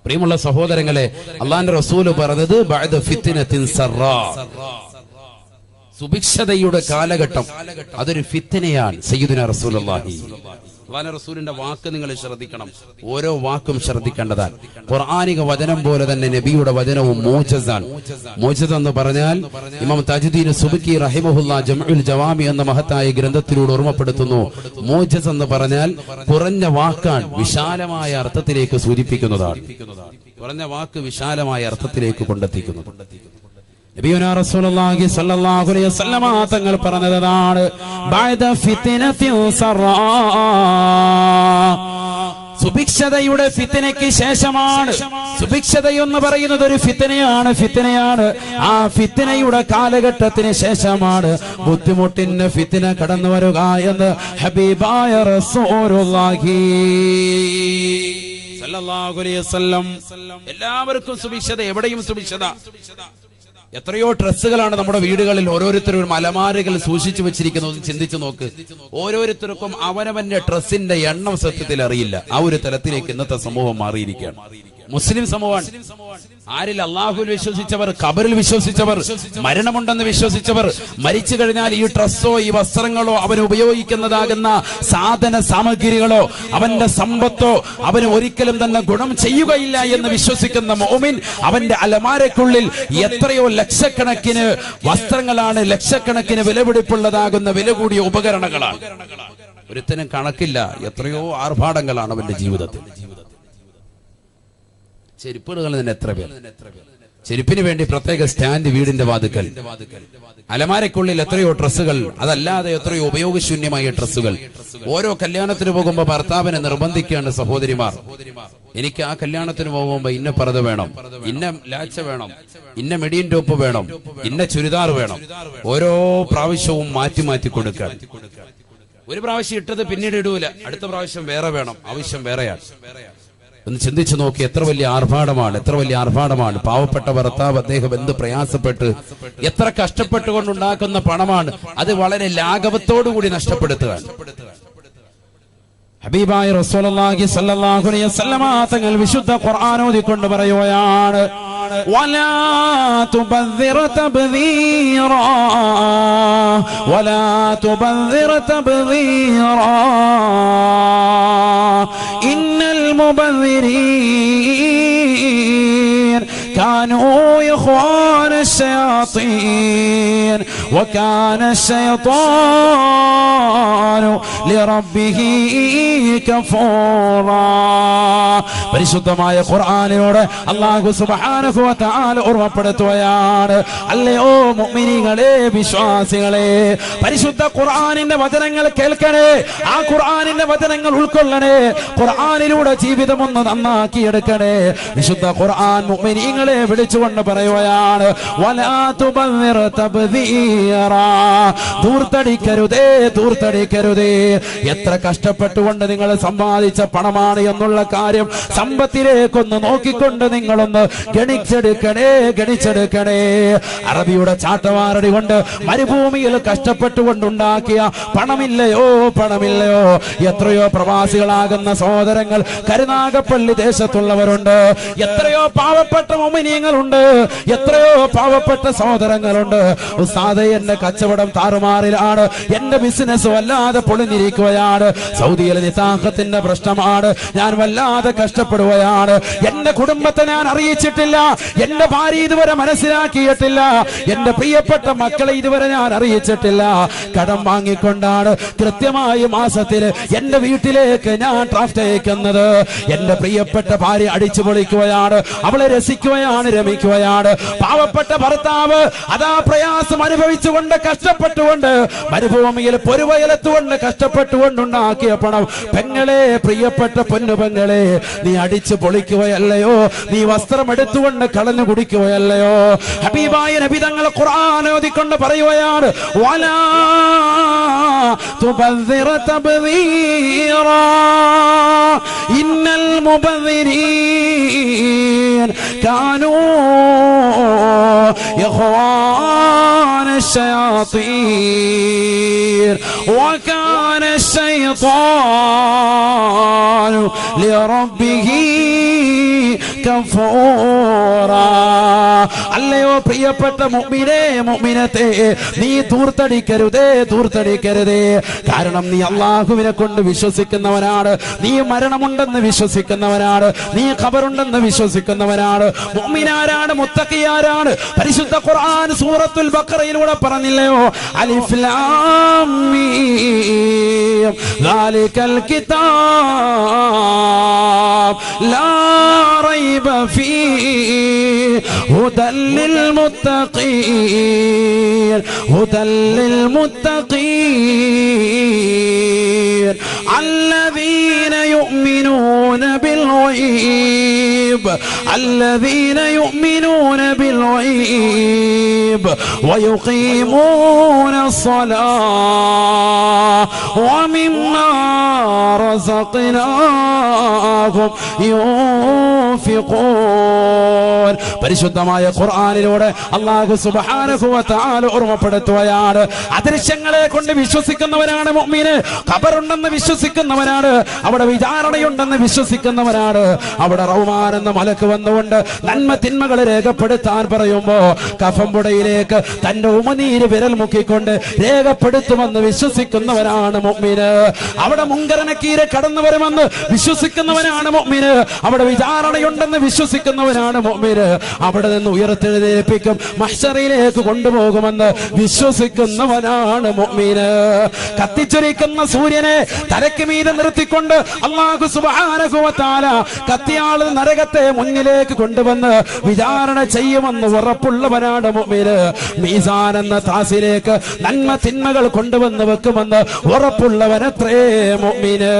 പ്രിയമുള്ള സഹോദരങ്ങളെ, അള്ളാന്റെ റസൂല് പറഞ്ഞത് ബഅദ ഫിത്നത്തിൻ സറാ, സുഭിക്ഷതയുടെ കാലഘട്ടം അതൊരു ഫിത്നയാണ്. സയ്യിദുനാ റസൂലുള്ളാഹി അള്ളാന്റെ റസൂലിന്റെ വാക്ക് നിങ്ങൾ ശ്രദ്ധിക്കണം. ഓരോ വാക്കും ശ്രദ്ധിക്കേണ്ടതാണ്. ഖുർആനിക വചനം പോലെ തന്നെ നബിയുടെ വചനവും മോജസാണ്. മോജസ് എന്ന് പറഞ്ഞാൽ ഇമാം താജുദ്ദീൻ സുബ്കി റഹിമഹുല്ലാഹ് ജംഉൽ ജവാമി എന്ന മഹത്തായ ഗ്രന്ഥത്തിലൂടെ ഓർമ്മപ്പെടുത്തുന്നു, മോജസ് എന്ന് പറഞ്ഞാൽ കുറഞ്ഞ വാക്കാണ്, വിശാലമായ അർത്ഥത്തിലേക്ക് സൂചിപ്പിക്കുന്നതാണ്. കുറഞ്ഞ വാക്ക് വിശാലമായ അർത്ഥത്തിലേക്ക് കൊണ്ടെത്തിക്കുന്നു. നബിയുനാ റസൂലുള്ളാഹി സ്വല്ലല്ലാഹു അലൈഹി വസല്ലമ തങ്ങൾ പറഞ്ഞതാണ്, ബഅദ ഫിത്നത്തിൻ സറാ, സുഭിക്ഷതയുടെ ഫിത്നയ്ക്ക് ശേഷമാണ്. സുഭിക്ഷതയെന്ന് പറയുന്നത് ഒരു ഫിത്നയാണ്. ആ ഫിത്നയുടെ കാലഘട്ടത്തിന് ശേഷമാണ് ബുദ്ധിമുട്ടിന് ഫിത്ന കടന്നു വരിക എന്ന് ഹബീബായ റസൂലുള്ളാഹി സ്വല്ലല്ലാഹു അലൈഹി വസല്ലം. എല്ലാവർക്കും സുഭിക്ഷത, എവിടെയും സുഭിക്ഷത. എത്രയോ ഡ്രസ്സുകളാണ് നമ്മുടെ വീടുകളിൽ ഓരോരുത്തരും അലമാരകൾ സൂക്ഷിച്ചു വെച്ചിരിക്കുന്നത്. ചിന്തിച്ചു നോക്ക്. ഓരോരുത്തർക്കും അവനവന്റെ ഡ്രസ്സിന്റെ എണ്ണം സത്യത്തിൽ അറിയില്ല. ആ ഒരു തലത്തിലേക്ക് ഇന്നത്തെ സമൂഹം മാറിയിരിക്കുകയാണ്. മുസ്ലിം സമൂഹമാണ്. ആരിൽ? അള്ളാഹുവിൽ വിശ്വസിച്ചവർ, ഖബറിൽ വിശ്വസിച്ചവർ, മരണമുണ്ടെന്ന് വിശ്വസിച്ചവർ. മരിച്ചു കഴിഞ്ഞാൽ ഈ ഡ്രസ്സോ ഈ വസ്ത്രങ്ങളോ അവന് ഉപയോഗിക്കുന്നതാകുന്ന സാധന സാമഗ്രികളോ അവന്റെ സമ്പത്തോ അവന് ഒരിക്കലും തന്നെ ഗുണം ചെയ്യുകയില്ല എന്ന് വിശ്വസിക്കുന്ന മുഅ്മിൻ, അവന്റെ അലമാരക്കുള്ളിൽ എത്രയോ ലക്ഷക്കണക്കിന് വസ്ത്രങ്ങളാണ്, ലക്ഷക്കണക്കിന് വിലപിടിപ്പുള്ളതാകുന്ന വില കൂടിയ ഉപകരണങ്ങളാണ്. ഒരുത്തനും കണക്കില്ല. എത്രയോ ആർഭാടങ്ങളാണ് അവന്റെ ജീവിതത്തിൽ. ചെരുപ്പുകൾ തന്നെ എത്ര പേർ. ചെരുപ്പിന് വേണ്ടി പ്രത്യേക സ്റ്റാൻഡ് വീടിന്റെ വാതുക്കൽ. അലമാരയ്ക്കുള്ളിൽ എത്രയോ ഡ്രസ്സുകൾ, അതല്ലാതെ എത്രയോ ഉപയോഗശൂന്യമായ ഡ്രസ്സുകൾ. ഓരോ കല്യാണത്തിന് പോകുമ്പോ ഭർത്താവിനെ നിർബന്ധിക്കുകയാണ് സഹോദരിമാർ, എനിക്ക് ആ കല്യാണത്തിന് പോകുമ്പോ ഇന്ന പർദ്ദ വേണം, ഇന്ന ലാച്ച വേണം, ഇന്ന മെഡിയൻ ടോപ്പ് വേണം, ഇന്ന ചുരിദാർ വേണം. ഓരോ പ്രാവശ്യവും മാറ്റി മാറ്റി കൊടുക്കാൻ. ഒരു പ്രാവശ്യം ഇട്ടത് പിന്നീട് ഇടൂല, അടുത്ത പ്രാവശ്യം വേറെ വേണം, ആവശ്യം വേറെയാണ്. ഒന്ന് ചിന്തിച്ചു നോക്കി, എത്ര വലിയ ആർഭാടമാണ്, എത്ര വലിയ ആർഭാടമാണ്. പാവപ്പെട്ട ഭർത്താവ്, അദ്ദേഹം എന്ത് പ്രയാസപ്പെട്ട് എത്ര കഷ്ടപ്പെട്ടുകൊണ്ടുണ്ടാക്കുന്ന പണമാണ്, അത് വളരെ ലാഘവത്തോടുകൂടി നഷ്ടപ്പെടുത്തുകയാണ്. ഹബീബായ റസൂലുള്ളാഹി സ്വല്ലല്ലാഹു അലൈഹി വസല്ലമ തങ്ങൾ വിശുദ്ധ ഖുർആൻ ഓതിക്കൊണ്ട് പറയുകയാണ്, വലാ തുബദ്ദിർ തബ്ദീറാ വലാ തുബദ്ദിർ തബ്ദീറാ ഇന്നൽ മുബദ്ദിരീൻ كانوا إخوان الشياطين وكان الشيطان لربه كفورا. പരിശുദ്ധമായ ഖുർആനിലൂടെ അല്ലാഹു സുബ്ഹാനഹു വ തആല ഓർമ്മപ്പെടുത്തുകയാണ്, അല്ലയോ മുഅ്മിനീങ്ങളെ, വിശ്വാസികളെ, പരിശുദ്ധ ഖുർആനിന്റെ വചനങ്ങൾ കേൾക്കണേ, ആ ഖുർആനിന്റെ വചനങ്ങൾ ഉൾക്കൊള്ളണേ, ഖുർആനിലൂടെ ജീവിതം ഒന്ന് നന്നാക്കി എടുക്കണേ. വിശുദ്ധ ഖുർആൻ മുഅ്മിനീങ്ങളെ വിളിച്ചുകൊണ്ട് പറയുകയാണ്, വലാ തുബദ്ദിർ തബ്ദീറാ, ദൂർത്തടിക്കരുതേ, ദൂർത്തടിക്കരുതേ. എത്ര കഷ്ടപ്പെട്ടുകൊണ്ട് നിങ്ങൾ സമ്പാദിച്ച പണമാണ് എന്നുള്ള കാര്യം സമ്പത്തിലേക്കൊന്ന് നോക്കിക്കൊണ്ട് നിങ്ങളൊന്ന് ഗണിച്ചെടുക്കണേ, ഗണിച്ചെടുക്കണേ. അറബിയുടെ ചാട്ടവാറടി കൊണ്ട് മരുഭൂമിയിൽ കഷ്ടപ്പെട്ടുകൊണ്ടുണ്ടാക്കിയ പണമില്ലയോ, പണമില്ലയോ. എത്രയോ പ്രവാസികളാകുന്ന സഹോദരങ്ങൾ കരുനാഗപ്പള്ളി ദേശത്തുള്ളവരുണ്ട്, എത്രയോ പാവപ്പെട്ട മുഅ്മിനീങ്ങളുണ്ട്, എത്രയോ പാവപ്പെട്ട സഹോദരങ്ങളുണ്ട്. ഉസ്താദേ, എന്റെ കച്ചവടം താറുമാറിലാണ്, എന്റെ ബിസിനസ് വല്ലാതെ പൊളിഞ്ഞിരിക്കുകയാണ്, സൗദിയിലെ നിതാഖത്തിന്റെ പ്രശ്നമാണ്, ഞാൻ വല്ലാതെ കഷ്ടപ്പെടുകയാണ്, എന്റെ കുടുംബത്തെ ഞാൻ അറിയിച്ചിട്ടില്ല, എന്റെ ഭാര്യ ഇതുവരെ മനസ്സിലാക്കിയിട്ടില്ല, എന്റെ പ്രിയപ്പെട്ട മക്കളെ ഇതുവരെ ഞാൻ അറിയിച്ചിട്ടില്ല, കടം വാങ്ങിക്കൊണ്ടാണ് കൃത്യമായി മാസത്തിൽ എന്റെ വീട്ടിലേക്ക് ഞാൻ ഡ്രാഫ്റ്റ് അയക്കുന്നത്. എന്റെ പ്രിയപ്പെട്ട ഭാര്യ അടിച്ചു പൊളിക്കുകയാണ്, അവളെ രസിക്കുകയാണ്, രമിക്കുകയാണ്. പാവപ്പെട്ട ഭർത്താവ് അതാ പ്രയാസം അനുഭവിച്ചുകൊണ്ട് കഷ്ടപ്പെട്ടുകൊണ്ട് മരുഭൂമിയിൽ പൊരുവയലത്തുകൊണ്ട് കഷ്ടപ്പെട്ടുകൊണ്ടുണ്ടാക്കിയ പണം, പെങ്ങളെ, പ്രിയപ്പെട്ട പൊന്നു പെങ്ങളെ, നീ അടിച്ചു പൊളിക്കുകയല്ലയോ, നീ വസ്ത്രം എടുത്തുകൊണ്ട് കളഞ്ഞു കുടിക്കുകയല്ലയോ. ഹബീബായ നബി തങ്ങൾ ഖുർആൻ ഓതിക്കൊണ്ട് പറയുകയാണ്, വലാ തുബദ്ദിർ തബ്ദീറാ ഇന്നൽ മുബദ്ദിരീൻ കാനൂ إخوان الشياطين وكان الشيطان لربه كفورا. അല്ലയോ പ്രിയപ്പെട്ട മുഅ്മിനേ, മുഅ്മിനത്തെ, നീ ദൂർത്തടിക്കരുതേ, ദൂർത്തടിക്കരുതേ. കാരണം നീ അല്ലാഹുവിനെ കൊണ്ട് വിശ്വസിക്കുന്നവനാണ്, നീ മരണമുണ്ടെന്ന് വിശ്വസിക്കുന്നവനാണ്, നീ ഖബറുണ്ടെന്ന് വിശ്വസിക്കുന്നവനാണ്. മുഅ്മിനാരാണ്, മുത്തഖിയാരാണ്? പരിശുദ്ധ ഖുർആൻ സൂറത്തുൽ ബഖറയിലൂടെ പറഞ്ഞില്ലയോ, അലിഫ് ലാം മീം ദാലികൽ കിതാബ് ലാ റൈബ ഫീഹി ഹുദൽ ലിൽ മുത്തഖീൻ ഹുദൽ ലിൽ മുത്തഖീൻ الذين يؤمنون بالغيب الذين يؤمنون بالغيب ويقيمون الصلاة ومما رزقناهم ينفقون. പരിശുദ്ധമായ ഖുർആനിലൂടെ അല്ലാഹു സുബ്ഹാനഹു വ തആല ഓർമ്മപ്പെടുത്തുകയാണ്, അദൃശ്യങ്ങളെ കൊണ്ട് വിശ്വസിക്കുന്നവരാണ് മുഅ്മിന്, ഖബറുണ്ടെന്ന് വിശ്വസിക്കുന്നവനാണ്, അവിടെ വിചാരണയുണ്ടെന്ന് വിശ്വസിക്കുന്നവനാണ്, അവിടെ റഹ്മാൻ എന്ന മലക്ക് വന്നുകൊണ്ട് നന്മ തിന്മകളെ രേഖപ്പെടുത്താൻ പറയുമ്പോ കഫംപുടയിലേക്ക് തന്റെ ഉമനീര് വിരൽ മുക്കിക്കൊണ്ട് രേഖപ്പെടുത്തുമെന്ന് വിശ്വസിക്കുന്നവനാണ് മുഅ്മിന്. അവിടെ മുങ്കർ നക്കീർ കടന്നു വരുമെന്ന് വിശ്വസിക്കുന്നവനാണ് മുഅ്മിന്, അവിടെ വിചാരണയുണ്ടെന്ന് വിശ്വസിക്കുന്നവനാണ് മുഅ്മിന്, അവിടെ നിന്ന് ഉയർത്തെഴുന്നേൽപ്പിക്കും, മഹ്ശറിലേക്ക് കൊണ്ടുപോകുമെന്ന് വിശ്വസിക്കുന്നവനാണ് മുഅ്മിന്. കത്തിച്ചൊരിക്കുന്ന സൂര്യനെ തലയ്ക്ക് മീതെ നിർത്തിക്കൊണ്ട് അല്ലാഹു സുബ്ഹാനഹു വ തആല കത്തിയാൾ നരക നരകത്തെ മുന്നിലേക്ക് കൊണ്ടുവന്ന് വിചാരണ ചെയ്യുമെന്ന് ഉറപ്പുള്ളവനാണ് മുഅ്മിന്. മീസാൻ എന്ന താസിലേക്ക് നന്മ തിന്മകൾ കൊണ്ടുവന്ന് വെക്കുമെന്ന് ഉറപ്പുള്ളവനത്രേ മുഅ്മിന്.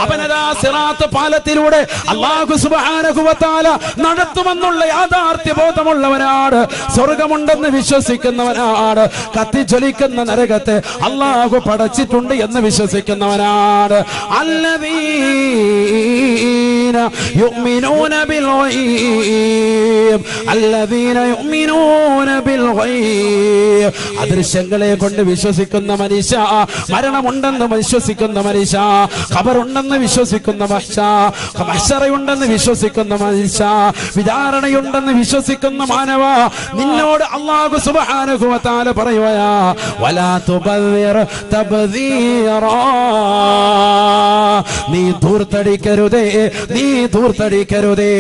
അവനതാ സിറാത്ത് പാലത്തിലൂടെ അല്ലാഹു സുബ്ഹാനഹു വ തആല നടത്തുമെന്നുള്ള യാഥാർത്ഥ്യ ബോധമുള്ളവനാണ്. സ്വർഗമുണ്ടെന്ന് വിശ്വസിക്കുന്നവനാണ്. കത്തിജ്വലിക്കുന്ന നരകത്തെ അല്ലാഹു പടച്ചിട്ടുണ്ട് എന്ന് വിശ്വസിക്കുന്നവനാണ്. അല്ലദീന യുഅ്മിനൂന ബിൽ ഗൈബ്, അല്ലദീന യുഅ്മിനൂന ബിൽ ഗൈബ്. അദൃശ്യങ്ങളെ കൊണ്ട് വിശ്വസിക്കുന്ന മനുഷ്യ, മരണമുണ്ടെന്ന് വിശ്വസിക്കുന്ന മനുഷ്യ, ഖബറുണ്ടെന്ന് വിശ്വസിക്കുന്ന മനുഷ്യ, മഹ്ശറയുണ്ടെന്ന് വിശ്വസിക്കുന്ന മനുഷ്യ, വിചാരണയുണ്ടെന്ന് വിശ്വസിക്കുന്ന മാനവ, നിന്നോട് അല്ലാഹു സുബ്ഹാനഹു വ തആല പറയുകയാ, വലാ തുബദ്ദിർ തബ്ദീറാ. നീ ധൂർത്തടിക്കരുതേ, നീ ധൂർത്തടിക്കരുതേ.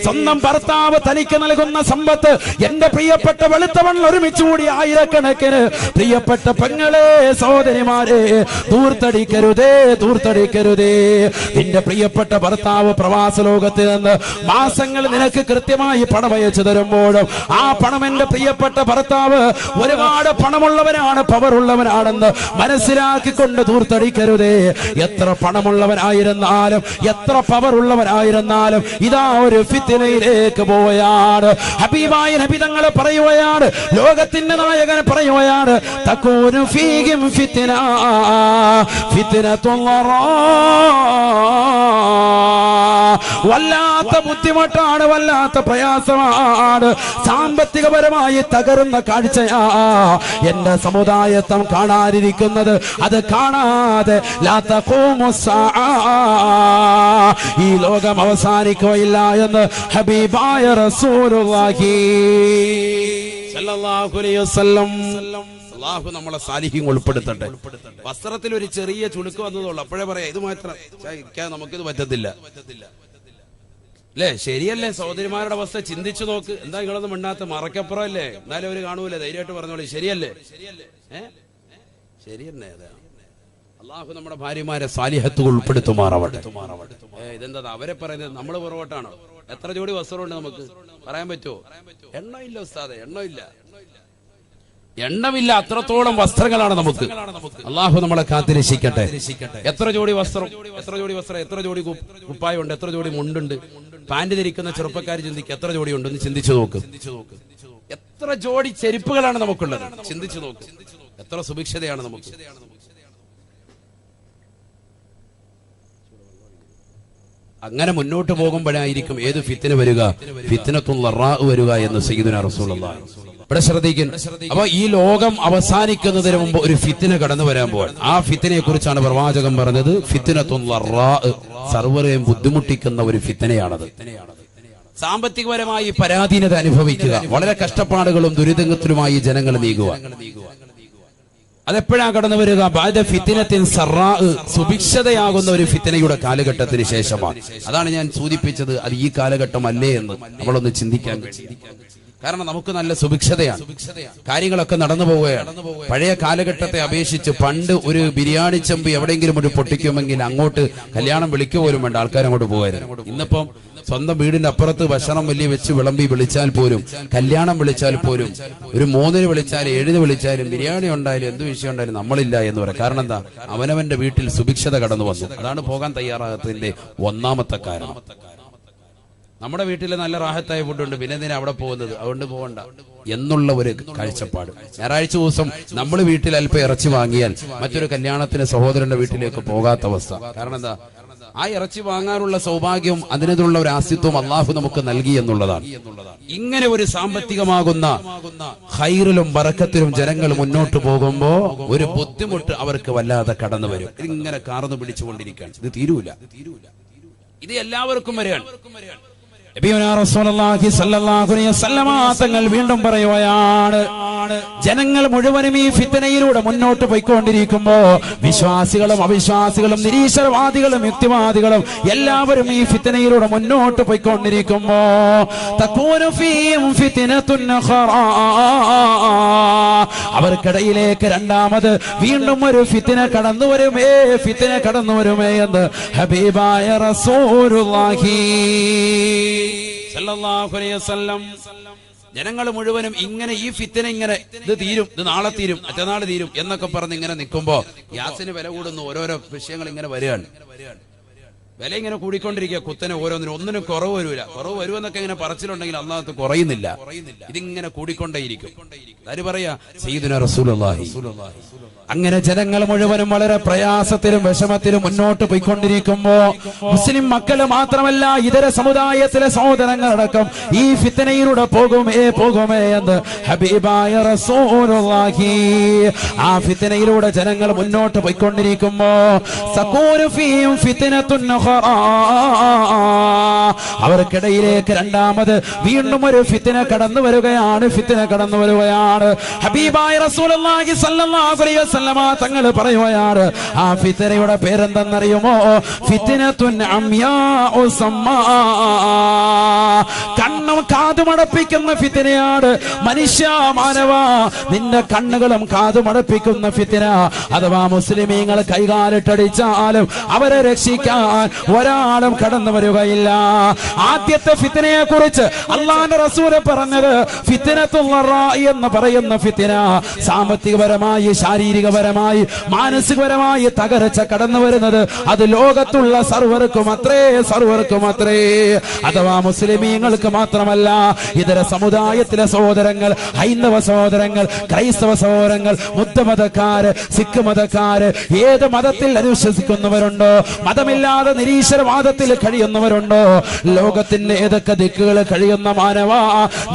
സ്വന്തം ഭർത്താവ് തനിക്ക് നൽകുന്ന സമ്പത്ത് എന്റെ പ്രിയപ്പെട്ട വെളുത്തവൺ ഒരുമിച്ച് കൂടി ആയിരക്കണക്കിന് പ്രിയപ്പെട്ട പെങ്ങളെ, സഹോദരിമാരെ, ധൂർത്തടിക്കരുതേ, ധൂർത്തടിക്കരുതേ. നിന്റെ പ്രിയപ്പെട്ട ഭർത്താവ് പ്രവാസ ലോകത്ത് നിന്ന് മാസങ്ങൾ നിനക്ക് കൃത്യമായി പണം അയച്ചു തരുമ്പോഴും ആ പണം എന്റെ പ്രിയപ്പെട്ട ഭർത്താവ് ഒരുപാട് പണമുള്ളവനാണ്, പവറുള്ളവനാണെന്ന് മനസ്സിലാക്കിക്കൊണ്ട് ധൂർത്തടിക്കരുതേ. എത്ര പണമുള്ളവനായിരുന്നാലും എത്ര പവറുള്ളവനായിരുന്നാലും ഇതാ ഒരു ഫിത്നയിലേക്ക് പോവുകയാണ്. ഹബീബായ നബി തങ്ങൾ പറയുകയാണ്, ലോകത്തിന്റെ നായകൻ പറയുകയാണ്, തകൂനു ഫീഹിം ഫിത്ന ഫിത്നത്തുല്ലാ. വല്ലാത്ത ബുദ്ധിമുട്ടാണ്, വല്ലാത്ത പ്രയാസമാണ്, സാമ്പത്തികപരമായി തകരുന്ന കാഴ്ചയാ എന്റെ സമുദായത്വം കാണാനിരിക്കുന്നത്. അത് കാണാതെ ലാ തഖൂമു സ്സാഅ, ഈ ലോകം അവസാനിക്കുകയില്ല എന്ന് ഹബീബായ റസൂലുള്ളാഹി സ്വല്ലല്ലാഹു അലൈഹി വസല്ലം. അല്ലാഹു നമ്മളെ സാലിഹ്യം ഉൾപ്പെടുത്തട്ടെ. വസ്ത്രത്തിൽ ഒരു ചെറിയ ചുളുക്ക് വന്നതുള്ളൂ, അപ്പോഴേ പറയാം ഇത് മാത്രം നമുക്കിത് പറ്റത്തില്ല അല്ലേ? ശരിയല്ലേ? സഹോദരിമാരുടെ അവസ്ഥ ചിന്തിച്ചു നോക്ക്. എന്താ നിങ്ങളൊന്നും മിണ്ടാത്ത? മറക്കപ്പുറം അല്ലേ? എന്നാലും അവര് കാണൂല, ധൈര്യമായിട്ട് പറഞ്ഞോളൂ. ശരിയല്ലേ? ശരിയല്ലേ? അതെ. അല്ലാഹു നമ്മുടെ ഭാര്യമാരെ സാലിഹത്ത് ഉൾപ്പെടുത്തുമാറാവട്ടെ. ഇതെന്താ അവരെ പറയുന്നത്? നമ്മൾ പുറകോട്ടാണോ? എത്ര ജോഡി വസ്ത്രമുണ്ട് നമുക്ക് പറയാൻ പറ്റുമോ? എണ്ണമില്ല ഉസ്താദെ, എണ്ണമില്ല, എണ്ണമില്ല. അത്രത്തോളം വസ്ത്രങ്ങളാണ് നമുക്ക്. അല്ലാഹു നമ്മളെ കാത്തിരക്ഷിക്കട്ടെ. എത്ര ജോഡി വസ്ത്രം, എത്ര ജോഡി വസ്ത്രം, എത്ര ജോഡി കുപ്പായുണ്ട്, എത്ര ജോഡി മുണ്ടുണ്ട്. പാന്റ് ധരിക്കുന്ന ചെറുപ്പക്കാർ ചിന്തിക്കുക, എത്ര ജോഡി ഉണ്ടെന്ന് ചിന്തിച്ചു നോക്ക്. എത്ര ജോഡി ചെരുപ്പുകളാണ് നമുക്കുള്ളത്, ചിന്തിച്ചു നോക്ക്. എത്ര സുഭിക്ഷതയാണ് നമുക്ക്. അങ്ങനെ മുന്നോട്ട് പോകുമ്പോഴായിരിക്കും ഏത് ഫിത്ന വരിക, ഫിത്നത്തുൽ ലറാ വരിക എന്ന് സയ്യിദുനാ റസൂലുള്ളാഹി. ഇവിടെ ശ്രദ്ധിക്കും. അപ്പൊ ഈ ലോകം അവസാനിക്കുന്നതിന് മുമ്പ് ഒരു ഫിത്ന കടന്നു വരാൻ പോവാൻ. ആ ഫിത്നയെ കുറിച്ചാണ് പ്രവാചകൻ പറഞ്ഞത്, ഫിത്നത്തുൽ ലറാ, സർവ്വരെയും ബുദ്ധിമുട്ടിക്കുന്ന ഒരു ഫിത്നയാണത്. സാമ്പത്തികപരമായി പരാധീനത അനുഭവിക്കുക, വളരെ കഷ്ടപ്പാടുകളും ദുരിതത്തിലുമായി ജനങ്ങൾ നീങ്ങുക. അതെപ്പോഴാ കടന്നു വരിക? ബഅദ ഫിത്നത്തിൻ സറാ, സുഭിക്ഷതയാകുന്ന ഒരു ഫിത്നയുടെ കാലഘട്ടത്തിന് ശേഷമാണ്. അതാണ് ഞാൻ സൂചിപ്പിച്ചത്, അത് ഈ കാലഘട്ടം അല്ലേ എന്ന് നമ്മളൊന്ന് ചിന്തിക്കാൻ വേണ്ടി. കാരണം നമുക്ക് നല്ല സുഭിക്ഷതയാണ്, കാര്യങ്ങളൊക്കെ നടന്നു പോവുകയാണ്. പഴയ കാലഘട്ടത്തെ അപേക്ഷിച്ച് പണ്ട് ഒരു ബിരിയാണി ചെമ്പ് എവിടെയെങ്കിലും ഒരു പൊട്ടിക്കുമെങ്കിൽ അങ്ങോട്ട് കല്യാണം വിളിക്കുക പോലും വേണ്ട, ആൾക്കാർ അങ്ങോട്ട് പോകായിരുന്നു. ഇന്നിപ്പം സ്വന്തം വീടിന്റെ അപ്പുറത്ത് ഭക്ഷണം വലിയ വെച്ച് വിളമ്പി വിളിച്ചാൽ പോലും, കല്യാണം വിളിച്ചാൽ പോലും, ഒരു 3-ന് വിളിച്ചാലും 7-ന് വിളിച്ചാലും ബിരിയാണി ഉണ്ടായാലും എന്ത് വിഷയം ഉണ്ടായാലും നമ്മളില്ല എന്ന് പറയാം. കാരണം എന്താ? അവനവന്റെ വീട്ടിൽ സുഭിക്ഷത കടന്നു വന്നു. അതാണ് പോകാൻ തയ്യാറാകത്തതിന്റെ ഒന്നാമത്തെ കാരണം. നമ്മുടെ വീട്ടിൽ നല്ല റാഹത്തായ ഫുഡുണ്ട്, പിന്നെ എന്തിനാ അവിടെ പോകുന്നത്? അതുകൊണ്ട് പോകണ്ട എന്നുള്ള ഒരു കാഴ്ചപ്പാട്. ഞായറാഴ്ച ദിവസം നമ്മൾ വീട്ടിൽ അല്പം ഇറച്ചി വാങ്ങിയാൽ മറ്റൊരു കല്യാണത്തിന് സഹോദരന്റെ വീട്ടിലേക്ക് പോകാത്ത അവസ്ഥ. കാരണം എന്താ? ആ ഇറച്ചി വാങ്ങാനുള്ള സൗഭാഗ്യം, അതിനുള്ള ഒരു ആസ്തിത്വം അല്ലാഹു നമുക്ക് നൽകി എന്നുള്ളതാണ്. ഇങ്ങനെ ഒരു സാമ്പത്തികമാകുന്ന ഖൈറിലും ബറക്കത്തിലും ജനങ്ങൾ മുന്നോട്ട് പോകുമ്പോ ഒരു ബുദ്ധിമുട്ട് അവർക്ക് വല്ലാതെ കടന്നു വരും. ഇതിങ്ങനെ കാർന്നു പിടിച്ചുകൊണ്ടിരിക്കുകയാണ്. ഇത് തീരൂല, ഇത് എല്ലാവർക്കും വരികയാണ്. തങ്ങൾ വീണ്ടും പറയുകയാണ്, ജനങ്ങൾ മുഴുവനും ഈ ഫിത്നയിലൂടെ മുന്നോട്ട് പോയിക്കൊണ്ടിരിക്കുമ്പോ വിശ്വാസികളും അവിശ്വാസികളും നിരീശ്വരവാദികളും യുക്തിവാദികളും എല്ലാവരും ഈ ഫിത്നയിലൂടെ മുന്നോട്ട് പോയിക്കൊണ്ടിരിക്കുമ്പോ അവർക്കിടയിലേക്ക് രണ്ടാമത് വീണ്ടും ഒരു ഫിത്ന കടന്നു വരുമേ, ഫിത്ന കടന്നു വരുമേ എന്ന് ഹബീബായ റസൂലുള്ളാഹി സല്ലല്ലാഹു അലൈഹി വസല്ലം ജനങ്ങൾ മുഴുവനും ഇങ്ങനെ ഈ ഫിത്തന ഇങ്ങനെ ഇത് തീരും, ഇത് നാളെ തീരും, മറ്റന്നാൾ തീരും എന്നൊക്കെ പറഞ്ഞ് ഇങ്ങനെ നിൽക്കുമ്പോ ഗ്യാസിന് വില കൂടുന്നു, ഓരോരോ വിഷയങ്ങൾ ഇങ്ങനെ വരികയാണ്. വില ഇങ്ങനെ കൂടിക്കൊണ്ടിരിക്കുക, കുത്തനെ ഒന്നിനും കുറവ് വരൂല. കുറവ് വരുമെന്നൊക്കെ ഇങ്ങനെ പറച്ചിലുണ്ടെങ്കിൽ അള്ളാഹത്ത് കുറയുന്നില്ല, ഇതിങ്ങനെ കൂടിക്കൊണ്ടേയിരിക്കും. ആര് പറയാ? സയ്യിദുനാ റസൂലുള്ളാഹി. അങ്ങനെ ജനങ്ങൾ മുഴുവനും വളരെ പ്രയാസത്തിലും വിഷമത്തിലും മുന്നോട്ട് പോയിക്കൊണ്ടിരിക്കുമ്പോ മുസ്ലിം മക്കള് മാത്രമല്ല ഇതര സമുദായത്തിലെ സഹോദരങ്ങളടക്കം ഈ ഫിത്തനയിലൂടെ പോകുമേ എന്ന് ഹബീബായ റസൂലുള്ളാഹി. ആ ഫിത്തനയിലൂടെ ജനങ്ങൾ മുന്നോട്ട് പോയിക്കൊണ്ടിരിക്കുമ്പോ സകൂനു ഫീഹിം ഫിത്നത്തുൻ ഉഖറാ, അവർക്കിടയിലേക്ക് രണ്ടാമത് വീണ്ടും ഒരു ഫിത്തന കടന്നു വരികയാണ്. ഹബീബായ റസൂലുള്ളാഹി സ്വല്ലല്ലാഹു അലൈഹി വസല്ലം തങ്ങൾ പറയുകയാണ്, ആ ഫിത്തനയുടെ പേരെന്തെന്നറിയുമോ? ഫിത്നത്തുൻ അംയാഉ സമ്മാ, കണ്ണും കാതുമടപ്പിക്കുന്ന ഫിത്തനയാണ്. മനുഷ്യ മാനവ, നിന്റെ കണ്ണുകളും കാതുമടപ്പിക്കുന്ന ഫിത്തന. അഥവാ മുസ്ലിമീങ്ങൾ കൈകാലിട്ടടിച്ചാലും അവരെ രക്ഷിക്കാൻ ഒരാളും കടന്നു വരികയില്ല. ആദ്യത്തെ ഫിത്തനയെ കുറിച്ച് അല്ലാഹുവിന്റെ റസൂൽ പറഞ്ഞത് ഫിത്നത്തുൽ റാഇ എന്ന് പറയുന്ന ഫിത്തന സാമ്പത്തികപരമായി, ശാരീരികപരമായി, മാനസികപരമായി തകർച്ച കടന്നു വരുന്നത് അത് ലോകത്തുള്ള സർവർക്കും അത്രേ. അഥവാ മുസ്ലിമീങ്ങൾക്ക് മാത്രമല്ല, ഇതര സമുദായത്തിലെ സഹോദരങ്ങൾ, ഹൈന്ദവ സഹോദരങ്ങൾ, ക്രൈസ്തവ സഹോദരങ്ങൾ, ബുദ്ധമതക്കാര്, സിഖ് മതക്കാര്, ഏത് മതത്തിൽ അനുശ്വസിക്കുന്നവരുണ്ടോ, മതമില്ലാതെ നിരീശ്വരവാദത്തിൽ കഴിയുന്നവരുണ്ടോ, ലോകത്തിന്റെ ഏതൊക്കെ ദിക്കുകൾ കഴിയുന്ന മാനവ,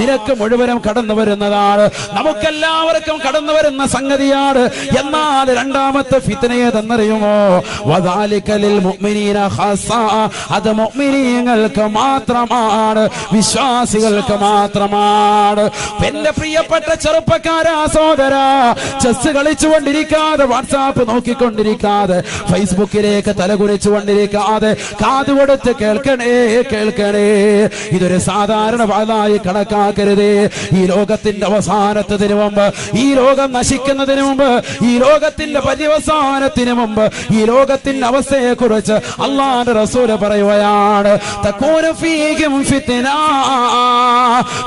നിനക്ക് മുഴുവനും കടന്നു വരുന്നതാണ്, നമുക്കെല്ലാവർക്കും കടന്നു വരുന്ന സംഗതിയാണ്. എന്നാൽ രണ്ടാമത്തെ ഫിത്നയേതെന്നറിയുമോ? വദാലിക ലിൽ മുഅ്മിനീന ഖാസ, അത് മുഅ്മിനീങ്ങൾക്ക് മാത്രമാണ്, വിശ്വാസികൾക്ക് മാത്രമാണ്. എന്റെ പ്രിയപ്പെട്ട ചെറുപ്പക്കാരാ, സഹോദരാ, ചെസ് കളിച്ചുകൊണ്ടിരിക്കാതെ, വാട്സാപ്പ് നോക്കിക്കൊണ്ടിരിക്കാതെ, ഫേസ്ബുക്കിലേക്ക് തലകുനിച്ചുകൊണ്ടിരിക്കാതെ കാതുകൊടുത്ത് കേൾക്കണേ. ഇതൊരു സാധാരണ വാദായി കണക്കാക്കരുതേ. ഈ ലോകത്തിന്റെ അവസാനത്തിന് മുമ്പ്, ഈ ലോകം നശിക്കുന്നതിന് മുമ്പ്, ഈ ലോകത്തിന്റെ പര്യവസാനത്തിന് മുമ്പ്, ഈ ലോകത്തിന്റെ അവസ്ഥയെ കുറിച്ച് അല്ലാഹുവിന്റെ റസൂൽ പറയുകയാണ്, തകൂനു ഫീഹിം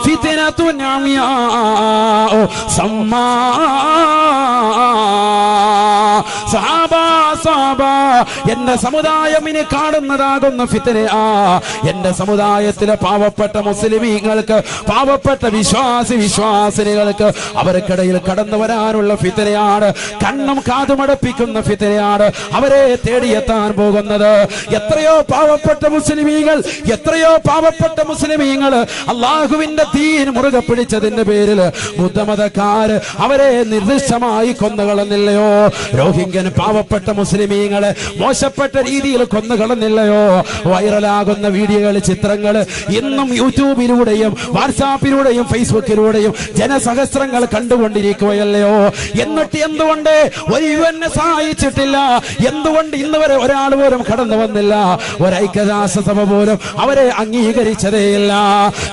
ഫിത്നത്തുൻ അംയാഉ സമ്മാ. സഹാബ, എന്റെ സമുദായം ഇനി കാണുന്നതാകുന്ന ഫിത്നയാ. എന്റെ സമുദായത്തിലെ പാവപ്പെട്ട മുസ്ലിമീങ്ങൾക്ക്, പാവപ്പെട്ട വിശ്വാസിനികൾക്ക് അവർക്കിടയിൽ കടന്നു വരാനുള്ള ഫിത്നയാണ്, കണ്ണും കാതുമടപ്പിക്കുന്ന ഫിത്നയാണ് അവരെ തേടിയെത്താൻ പോകുന്നത്. എത്രയോ പാവപ്പെട്ട മുസ്ലിമീങ്ങൾ അള്ളാഹുവിന്റെ ദീൻ മുറുകെ പിടിച്ചതിന്റെ പേരിൽ ബുദ്ധമതക്കാര് അവരെ നിർദ്ദിഷ്ടമായി കൊന്നുകളഞ്ഞില്ലയോ? രോഹിംഗ്യൻ പാവപ്പെട്ട മുസ്ലിമീങ്ങളെ മോശപ്പെട്ട രീതിയിൽ കൊന്നുകളഞ്ഞില്ലയോ? വൈറലാകുന്ന വീഡിയോകൾ, ചിത്രങ്ങൾ ഇന്നും യൂട്യൂബിലൂടെയും വാട്സാപ്പിലൂടെയും ഫേസ്ബുക്കിലൂടെയും ജനസഹസ്രങ്ങൾ കണ്ടുകൊണ്ടിരിക്കുകയല്ലയോ? എന്നിട്ട് എന്തുകൊണ്ട് ഒരു യുഎന്നെ സഹായിച്ചിട്ടില്ല? എന്തുകൊണ്ട് ഇന്ന് വരെ ഒരാൾ പോലും കടന്നു വന്നില്ല? ഒരൈക്യരാഷ്ട്രസഭ പോലും അവരെ അംഗീകരിച്ചതേയില്ല.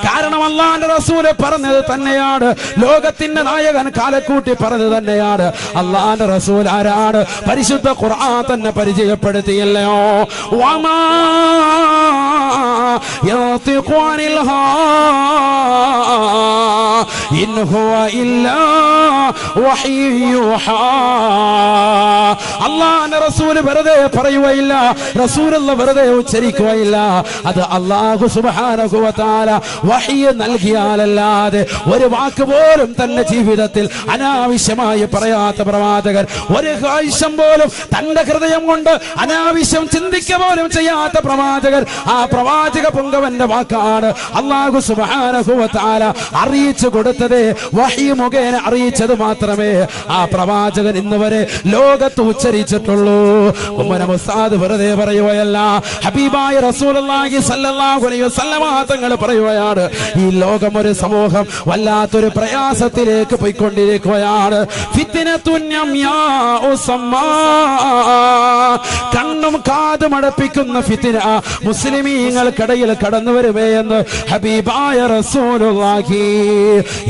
കാരണം അല്ലാഹുവിന്റെ റസൂൽ പറഞ്ഞത് തന്നെയാണ്, ലോകത്തിന്റെ നായകൻ കാലക്കൂട്ടി പറഞ്ഞത് തന്നെയാണ്. അല്ലാഹുവിന്റെ റസൂൽ ആരാണ്? പരിശുദ്ധ ഖുർആൻ തന്നെ പരിചയപ്പെടുത്തിയല്ലയോ? വമാ യതിഖു അനിൽ ഹവാ ഇൻ ഹുവ ഇല്ലാ വഹ്യു യൂഹാ. അല്ലാഹുവിന്റെ റസൂൽ വെറുതെ പറയുകയില്ല, റസൂലുള്ള വെറുതെ ഉച്ചരിക്കുകയില്ല. അത് അല്ലാഹു സുബ്ഹാനഹു വ തആല വഹ്യ് നൽകിയാലല്ലാതെ ഒരു വാക്ക് പോലും തന്റെ ജീവിതത്തിൽ അനാവശ്യമായി പറയാത്ത പ്രവാചകൻ, ഒരു ആവശ്യം പോലും തന്റെ ഹൃദയം കൊണ്ട് അനാവശ്യം ചിന്തിക്കുക പോലും ചെയ്യാത്ത പ്രവാചകൻ, ആ പ്രവാചക പുങ്കവന്റെ വാക്കാണ് അല്ലാഹു സുബ്ഹാനഹു വ തആല അറിയിച്ചു കൊടുത്തത്. വഹ്യ് മുഖേന അറിയിച്ചത് മാത്രമേ ആ പ്രവാചകൻ ഇന്ന് വരെ ലോകത്ത് ഉച്ചരിച്ചിട്ടുള്ളൂ. ഉമ്മന മുസ്താദ് വെറുതെ പറയുകയല്ല, ഹബീബായ റസൂലുള്ളാഹി സ്വല്ലല്ലാഹു അലൈഹി വസല്ലം തങ്ങൾ പറയുകയാണ്, ഈ ലോകം ഒരു സമൂഹം വല്ലാത്തൊരു പ്രയാസത്തിലേക്ക് പോയിക്കൊണ്ടിരിക്കുകയാണ്. ഫിത്നത്തുൻ അംയാഉ ഉസമ്മാ. കണ്ണും കാതും അടപ്പിക്കുന്ന ഫിത്ന മുസ്ലിമീങ്ങൾക്കിടയിൽ കടന്നു വരുമേ എന്ന് ഹബീബായ റസൂലുള്ളാഹി.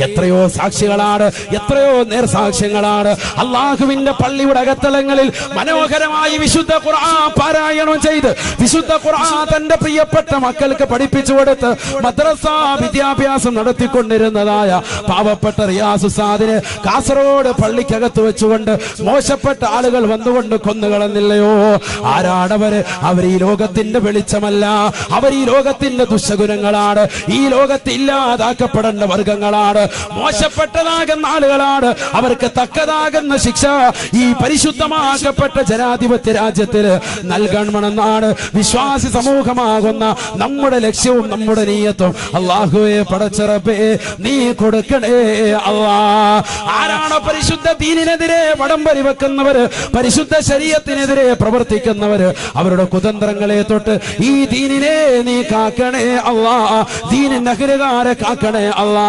എത്രയോ സാക്ഷികളാണ്, എത്രയോ നേർസാക്ഷ്യങ്ങളാണ് അള്ളാഹുവിന്റെ പള്ളിയുടെ അകത്തളങ്ങളിൽ മനോഹരമായി വിശുദ്ധ ഖുർആൻ പാരായണം ചെയ്ത് വിശുദ്ധ ഖുർആൻ തന്റെ പ്രിയപ്പെട്ട മക്കൾക്ക് പഠിപ്പിച്ചു കൊടുത്ത് മദ്രസ വിദ്യാഭ്യാസം നടത്തിക്കൊണ്ടിരുന്നതായ പാവപ്പെട്ട റിയാസ് ഉസ്താദിനെ കാസർഗോഡ് പള്ളിക്കകത്ത് വെച്ചുകൊണ്ട് മോശപ്പെട്ട ആളുകൾ വന്നുകൊണ്ട് കൊന്നുകളഞ്ഞില്ലയോ? ആരാണവര്? അവർ ഈ ലോകത്തിന്റെ വെളിച്ചമല്ല, അവർ ഈ ലോകത്തിന്റെ ദുശഗുണങ്ങളാണ്, ഈ ലോകത്ത് ഇല്ലാതാക്കപ്പെടേണ്ട വർഗങ്ങളാണ്, മോശപ്പെട്ടതാകുന്ന ആളുകളാണ്. അവർക്ക് തക്കതാകുന്ന ശിക്ഷ ഈ പരിശുദ്ധമാക്കപ്പെട്ട ജനാധിപത്യ രാജ്യത്തിൽ നൽകണമെന്നാണ് വിശ്വാസി സമൂഹമാകുന്ന നമ്മുടെ ലക്ഷ്യവും നമ്മുടെ നീയത്തും. അല്ലാഹുവേ പടച്ച റബ്ബേ നീ കൊടുക്കണേ അല്ലാ. ആരാണോ പരിശുദ്ധ ദീനിനെതിരെ വടംവലി വെക്കുന്നവര്, പരിശുദ്ധ ശരീഅത്തിനെതിരെ പ്രവർത്തിക്കുന്നവര്, അവരുടെ കുതന്ത്രങ്ങളെ തൊട്ട് ഈ ദീനിനെ നീ കാക്കണേ അല്ലാ. ദീനിന്റെ അഹ്ലുകാരെ കാക്കണേ അല്ലാ.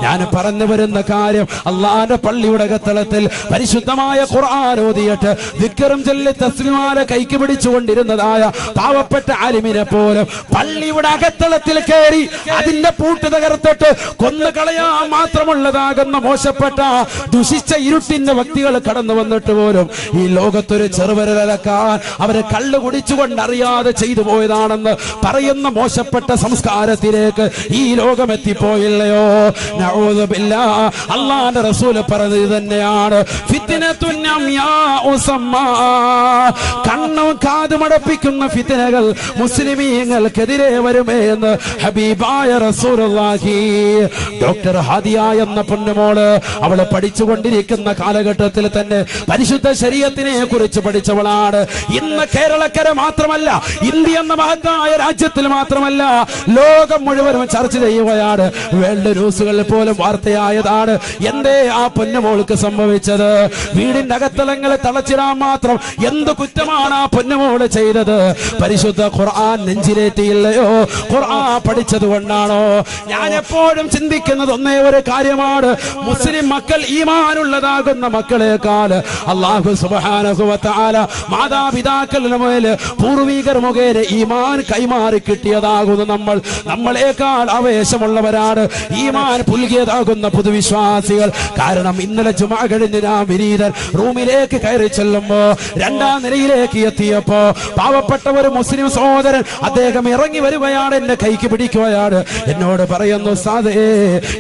ഞാൻ പറഞ്ഞു വരുന്ന കാര്യം, അള്ളാന്റെ പള്ളിയുടെ അകത്തളത്തിൽ പരിശുദ്ധമായ ഖുർആൻ ഓതിയിട്ട് ദിക്റും ചൊല്ലി തസ്ബീഹാലെ കൈക്ക് പിടിച്ചുകൊണ്ടിരുന്നതായ പാവപ്പെട്ട ആലിമിനെ പോലും പള്ളിയുടെ അകത്തളത്തിൽ കയറി അതിന്റെ പൂട്ട് തകർത്തിട്ട് കൊന്നുകളയാൻ മാത്രമുള്ളതാകുന്ന മോശപ്പെട്ട ദുഷിച്ച ഇരുട്ടിന്റെ വ്യക്തികൾ കടന്നു വന്നിട്ട് പോലും ഈ ലോകത്തൊരു ചെറുവരലക്കാൻ അവരെ കള്ളു കുടിച്ചുകൊണ്ട് അറിയാതെ ചെയ്തു പോയതാണെന്ന് പറയുന്ന മോശപ്പെട്ട സംസ്കാരത്തിലേക്ക് ഈ ലോകം എത്തിപ്പോയില്ലയോ? നഊദു ബില്ലാഹ്. അല്ലാഹുവിന്റെ റസൂൽ പറഞ്ഞത് തന്നെയാണ്, ഫിത്നത്തുൻ അംയാ ഉസമ്മാ. കണ്ണും കാതും അടപ്പിക്കുന്ന ഫിത്നകൾ മുസ്ലിമീങ്ങൾക്കെതിരെ വരുമേ എന്ന് ഹബീബായ റസൂലുള്ളാഹി. ഡോക്ടർ ഹാദിയ എന്ന പൊന്നുമോള് അവള് പഠിച്ചുകൊണ്ടിരിക്കുന്ന കാലഘട്ടത്തിൽ തന്നെ പരിശുദ്ധ ശരീഅത്തിനെ കുറിച്ച് പഠിച്ചവളാണ്. ഇന്ന് കേരളക്കര മാത്രമല്ല, ഇന്ത്യ എന്ന മഹത്തായ രാജ്യത്തിൽ മാത്രമല്ല, ലോകം മുഴുവനും ചർച്ച ചെയ്യുകയാണ്. വേൾഡ് ന്യൂസുകളിൽ പോലും വാർത്തയായതാണ്. എന്തേ ആ പൊന്നുമോൾക്ക് സംഭവിച്ചത്? വീടിന്റെ അകത്തളങ്ങളെ തളച്ചിടാൻ മാത്രം എന്ത് കുറ്റമാണ് ആ പൊന്നുമോള് ചെയ്തത്? പരിശുദ്ധ ഖുർആൻ നെഞ്ചിലേറ്റിയില്ലയോ? ഖുർആൻ പഠിച്ചത് കൊണ്ടാണോ? ഞാൻ എപ്പോഴും ചിന്തിക്കുന്നത് ഒന്നേ ഒരു കാര്യമാണ്, മുസ്ലിം മക്കൾ ഈമാനുള്ളതാകുന്ന മക്കളെക്കാൾ അല്ലാഹു സുബ്ഹാനഹു വ തആല മാതാപിതാക്കളുടെ മേൽ പൂർവികർ മുഖേന ഈമാൻ കൈമാറി കിട്ടിയതാകുന്ന നമ്മളെക്കാൾ ആവേശമുള്ളവരാണ് ഈമാൻ പുൽകിയതാകുന്ന പൊതുവിശ്വാസികൾ. കാരണം ഇന്നലെ ജുമാ കഴിഞ്ഞ് ഞാൻ വിനീതൻ റൂമിലേക്ക് കയറി ചെല്ലുമ്പോ രണ്ടാം നിലയിലേക്ക് എത്തിയപ്പോ പാവപ്പെട്ട ഒരു മുസ്ലിം സഹോദരൻ അദ്ദേഹം ഇറങ്ങി വരികയാണ്, എന്റെ കൈക്ക് പിടിക്കുകയാണ്, എന്നോട് പറയുന്നു, ഉസ്താദേ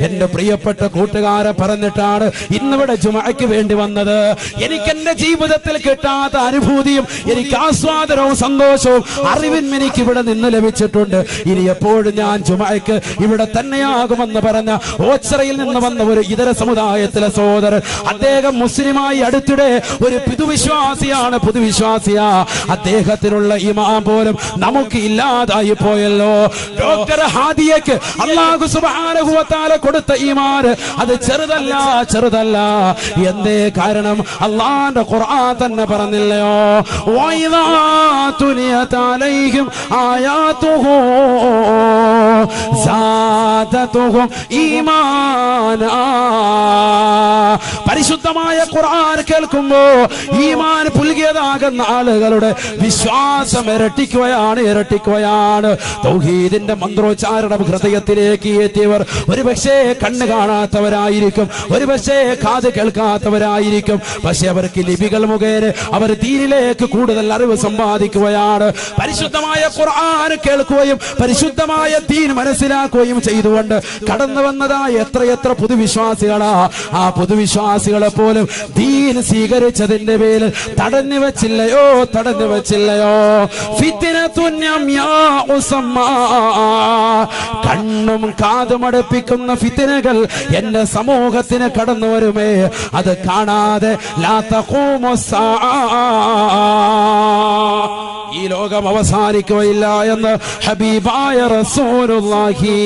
എന്റെ പ്രിയപ്പെട്ട കൂട്ടുകാരെ പറഞ്ഞിട്ടാണ് ഇന്നിവിടെ ജുമാക്ക് വേണ്ടി വന്നത്. എനിക്ക് എന്റെ ജീവിതത്തിൽ കിട്ടാത്ത അനുഭൂതിയും എനിക്ക് ആസ്വാദനവും സന്തോഷവും അറിവും എനിക്ക് ഇവിടെ നിന്ന് ലഭിച്ചിട്ടുണ്ട്. ഇനി എപ്പോഴും ഞാൻ ജുമാക്ക് ഇവിടെ തന്നെയാകുമെന്ന് പറഞ്ഞ ഓച്ചറയിൽ നിന്ന് വന്ന ഒരു ഇതര സമുദായത്തിലെ സഹോദരൻ, അദ്ദേഹം മുസ്ലിമായി അടുത്തിടെ ഒരു പുതുവിശ്വാസിയാണ്, പുതുവിശ്വാസിയാ. അദ്ദേഹത്തിനുള്ള ഈമാൻ പോലും നമുക്ക് ഇല്ലാതായി പോയല്ലോ. ഡോക്ടർ ഹാദിയക്ക് അല്ലാഹു സുബ്ഹാനഹു വ തആല കൊടുത്ത ഈമാൻ അത് ചെറുതല്ല, ചെറുതല്ല. എന്തേ കാരണം? അല്ലാഹുവിന്റെ ഖുർആൻ തന്നെ പറഞ്ഞില്ലയോ, വഇദാ തുലിയത് അലൈഹിം ആയാതുഹു സാദതുഹും ഈമാനാ. പരിശുദ്ധമായ ഖുർആൻ കേൾക്കുമ്പോ ഈമാൻ പുൽകിയതാകുന്ന ആളുകളുടെ വിശ്വാസം ഇരട്ടിക്കുകയാണ്, ഇരട്ടിക്കുകയാണ്. തൗഹീദിന്റെ മന്ത്രോച്ചാരണം ഹൃദയത്തിലേക്ക് എത്തിയവർ ഒരുപക്ഷേ കണ്ണ് കാണാത്തവരായിരിക്കും, ഒരുപക്ഷേ കാത് കേൾക്കാത്തവരായിരിക്കും. പക്ഷെ അവർക്ക് ലിപികൾ മുഖേന അവർ ദീനിലേക്ക് കൂടുതൽ അറിവ് സമ്പാദിക്കുകയാണ്. പരിശുദ്ധമായ ഖുർആൻ കേൾക്കുകയും പരിശുദ്ധമായ ദീൻ മനസ്സിലാക്കുകയും ചെയ്തുകൊണ്ട് കടന്നു വന്നതായ എത്രയെത്ര പുതുവിശ്വാസികളാ. ആ പുതുവിശ്വാസികളെ പോലും ദീൻ സ്വീകരിച്ചതിന്റെ പേരിൽ തടഞ്ഞു വെച്ചില്ലയോ, തടഞ്ഞു വെച്ചില്ലയോ? ഫിത്നത്തുൻ അംയാ ഉസമ്മാ. കണ്ണും കാതും അടപ്പിക്കുന്ന ഫിത്നകൾ എന്റെ സമൂഹത്തിന് കടന്നു വരുമേ, അത് കാണാതെ ലാ തഖൂമു സ്സാഅ. ഈ ലോകം അവസാനിക്കുകയില്ല എന്ന് ഹബീബായ റസൂലുള്ളാഹി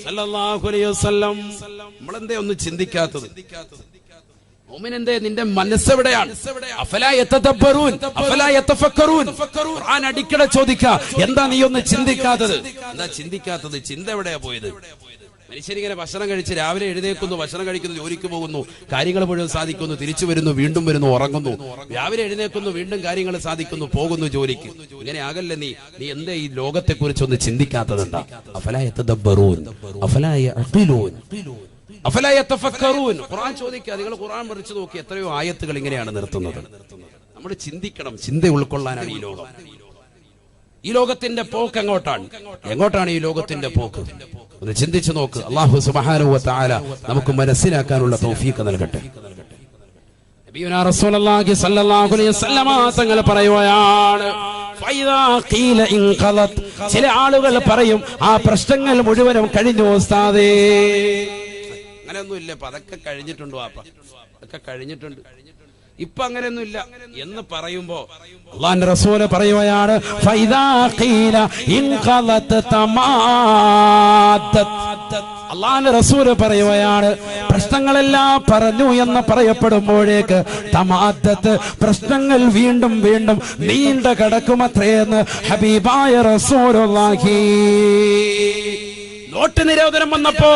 സല്ലല്ലാഹു അലൈഹി വസല്ലം. നമ്മളെന്തേ ഒന്ന് ചിന്തിക്കാത്തത്? മുഅ്മിനെന്തേ നിന്റെ മനസ്സെവിടെയാണ്? അഫലാ യതദബ്ബറൂൻ അഫലാ യതഫക്കറൂൻ. ഖുർആൻ അടിക്കടെ ചോദിക്കുക, എന്താ നീ ഒന്ന് ചിന്തിക്കാത്തത്? എന്താ ചിന്തിക്കാത്തത്? ചിന്ത എവിടെയാ പോയത്? മനുഷ്യരിങ്ങനെ ഭക്ഷണം കഴിച്ച് രാവിലെ എഴുന്നേൽക്കുന്നു, ഭക്ഷണം കഴിക്കുന്നു, ജോലിക്ക് പോകുന്നു, കാര്യങ്ങൾ മുഴുവൻ സാധിക്കുന്നു, തിരിച്ചു വരുന്നു, വീണ്ടും വരുന്നു, ഉറങ്ങുന്നു, രാവിലെ എഴുന്നേൽക്കുന്നു, വീണ്ടും കാര്യങ്ങൾ സാധിക്കുന്നു, പോകുന്നു ജോലിക്ക്. ഇങ്ങനെ ആകല്ലേ നീ എന്തേ ഈ ലോകത്തെ കുറിച്ചൊന്ന് ചിന്തിക്കാത്തതെന്താ? അഫലാ യതദബ്ബറൂൻ അഫലാ യഅഖിലൂൻ അഫലാ യതഫക്കറൂൻ. ഖുർആൻ ചോദിക്കുക, നിങ്ങൾ ഖുർആൻ മറിച്ചു നോക്കി, എത്രയോ ആയത്തുകൾ ഇങ്ങനെയാണ് നിർത്തുന്നത്. നമ്മൾ ചിന്തിക്കണം, ചിന്ത ഉൾക്കൊള്ളാനാണ് ഈ ലോകം. ഈ ലോകത്തിന്റെ പോക്ക് എങ്ങോട്ടാണ് ഈ ലോകത്തിന്റെ പോക്ക്? ഒന്ന് ചിന്തിച്ചു നോക്ക്. അല്ലാഹു സുബ്ഹാനഹു വ തആല നമുക്ക് മനസ്സിലാക്കാനുള്ള തൗഫീഖ് നൽകട്ടെ. നബിയുനാ റസൂലുള്ളാഹി സ്വല്ലല്ലാഹു അലൈഹി വസല്ലമ തങ്ങൾ പറയുകയാണ്, ഫൈദാ ഖീല ഇൻഖലത്, ചില ആളുകൾ പറയും ആ പ്രശ്നങ്ങൾ മുഴുവനും കഴിഞ്ഞു ഉസ്താദേ. അങ്ങനെയൊന്നും ഇല്ല, അതൊക്കെ കഴിഞ്ഞിട്ടുണ്ട് വാപ്പ, അതൊക്കെ കഴിഞ്ഞിട്ടുണ്ട്, ഇപ്പൊ അങ്ങനെയൊന്നും ഇല്ല എന്ന് പറയുമ്പോ അല്ലാഹുവിന്റെ റസൂല് പറയുകയാണ്, ഫൈദാ ഖീല ഇൻഖലത് തമാദ്ദത്. അല്ലാഹുവിന്റെ റസൂല് പറയുകയാണ്, പ്രശ്നങ്ങളെല്ലാം പറഞ്ഞു എന്ന് പറയപ്പെടുമ്പോഴേക്ക് തമാദ്ദത്ത്, പ്രശ്നങ്ങൾ വീണ്ടും വീണ്ടും നീണ്ട കിടക്കുമത്രയെന്ന് ഹബീബായ റസൂലുള്ളാഹി. നോട്ട് നിരോധനം വന്നപ്പോ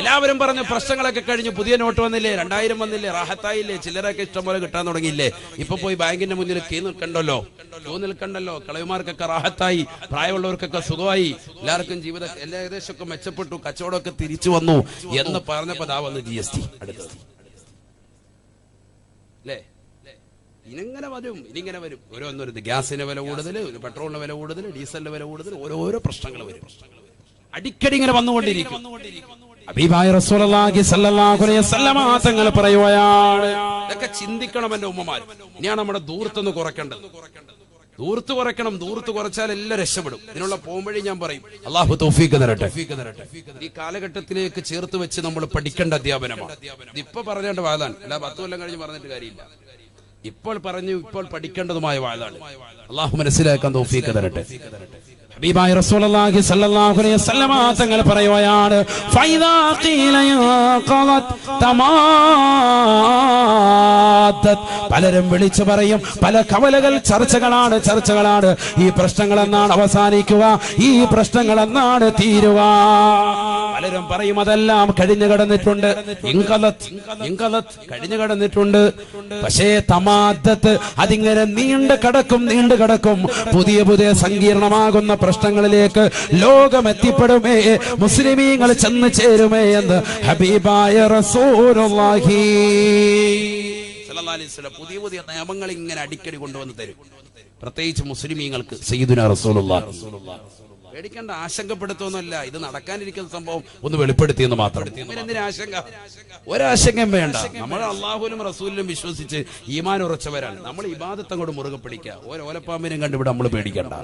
എല്ലാവരും പറഞ്ഞു പ്രശ്നങ്ങളൊക്കെ കഴിഞ്ഞു, പുതിയ നോട്ട് വന്നില്ലേ, 2000 വന്നില്ലേ, റാഹത്തായില്ലേ, ചില്ലറൊക്കെ ഇഷ്ടം പോലെ കിട്ടാൻ തുടങ്ങിയില്ലേ, ഇപ്പൊ പോയി ബാങ്കിന്റെ മുന്നിൽ ക്യൂ നിൽക്കണ്ടല്ലോ, കളവിമാർക്കൊക്കെ റാഹത്തായി, പ്രായമുള്ളവർക്കൊക്കെ സുഖമായി, എല്ലാവർക്കും ജീവിതം ഏകദേശം ഒക്കെ മെച്ചപ്പെട്ടു, കച്ചവടമൊക്കെ തിരിച്ചു വന്നു എന്ന് പറഞ്ഞപ്പോ ദാ വന്ന് GST അടുത്തത് അല്ലേ. ഇനിങ്ങനെ വരും ഓരോന്നൊരു ഗ്യാസിന് വില കൂടുതൽ, പെട്രോളിന് വില കൂടുതൽ, ഡീസലിന് വില കൂടുതൽ, ഓരോരോ പ്രശ്നങ്ങൾ വരും, അടിക്കടി ഇങ്ങനെ വന്നുകൊണ്ടിരിക്കും. ഹബീബായ റസൂലുള്ളാഹി സ്വല്ലല്ലാഹു അലൈഹി വസല്ലമ തങ്ങൾ പറയുകയാണ്, ഇതൊക്കെ ചിന്തിക്കണം എന്റെ ഉമ്മമാർ. ഇനിയാണ് നമ്മുടെ ദൂർത്തൊന്ന് കുറയ്ക്കേണ്ടത്. ദൂർത്ത് കുറയ്ക്കണം, ദൂർത്ത് കുറച്ചാൽ എല്ലാം രക്ഷപ്പെടും. ഇതിനുള്ള പോംവഴി ഞാൻ പറയും, അല്ലാഹു തൗഫീഖ് തരട്ടെ. ഈ കാലഘട്ടത്തിലേക്ക് ചേർത്ത് വെച്ച് നമ്മൾ പഠിക്കേണ്ട അധ്യാപനമാണ്. ഇതിപ്പോ പറഞ്ഞേണ്ട വാദാണ്, അല്ല 10 കൊല്ലം കഴിഞ്ഞ് പറഞ്ഞിട്ട് കാര്യമില്ല. ഇപ്പോൾ പഠിക്കേണ്ടതുമായ വാദാണ്. അല്ലാഹു മനസ്സിലാക്കാൻ തൗഫീഖ് തരട്ടെ. ഹബീബായ റസൂലുള്ളാഹി സ്വല്ലല്ലാഹു അലൈഹി വസല്ലമ തങ്ങൾ പറയുകയാണ്, ഫൈദാ ഖീല ഖലത് തമാദ്ദത്. പലരും വിളിച്ചു പറയും, പല കവലകൾ ചർച്ചകളാണ്. ഈ പ്രശ്നങ്ങൾ എന്നാണ് അവസാനിക്കുക, ഈ പ്രശ്നങ്ങൾ എന്നാണ് തീരുക? പലരും പറയും അതെല്ലാം കഴിഞ്ഞു കിടന്നിട്ടുണ്ട്, ഇൻഖലത് കഴിഞ്ഞു കിടന്നിട്ടുണ്ട്. പക്ഷേ തമാദ്ദത്ത് അതിങ്ങനെ നീണ്ടു കിടക്കും. പുതിയ സങ്കീർണമാകുന്ന പ്രശ്നങ്ങളിലേക്ക് ലോകം എത്തിപ്പെടുമേ, മുസ്ലിമീങ്ങൾ ചെന്ന് ചേരുമേ എന്ന് ഹബീബായ റസൂലുള്ളാഹി സ്വല്ലല്ലാഹു അലൈഹി വസല്ലം പുതിയ നിയമങ്ങൾ ഇങ്ങനെ അടിക്കടി കൊണ്ടുവന്ന് തരും, പ്രത്യേകിച്ച് മുസ്ലിമീങ്ങൾക്ക്. സയ്യിദുനാ റസൂലുള്ളാഹി പേടിക്കേണ്ട, ആശങ്കപ്പെടുത്തൊന്നുമല്ല, ഇത് നടക്കാനിരിക്കുന്ന സംഭവം ഒന്ന് വെളിപ്പെടുത്തിയെന്ന് മാത്രം. എന്തിനാ ആശങ്ക? ഒരാശങ്കയും വേണ്ട. നമ്മൾ അള്ളാഹുവിലും റസൂലിലും വിശ്വസിച്ച് ഈമാൻ ഉറച്ചവരാണ്. നമ്മൾ ഇബാദത്ത് അങ്ങോട്ട് മുറുകെ പിടിക്കുക. ഓലപ്പാമ്പിനും കണ്ടിവിടെ നമ്മൾ പേടിക്കണ്ട.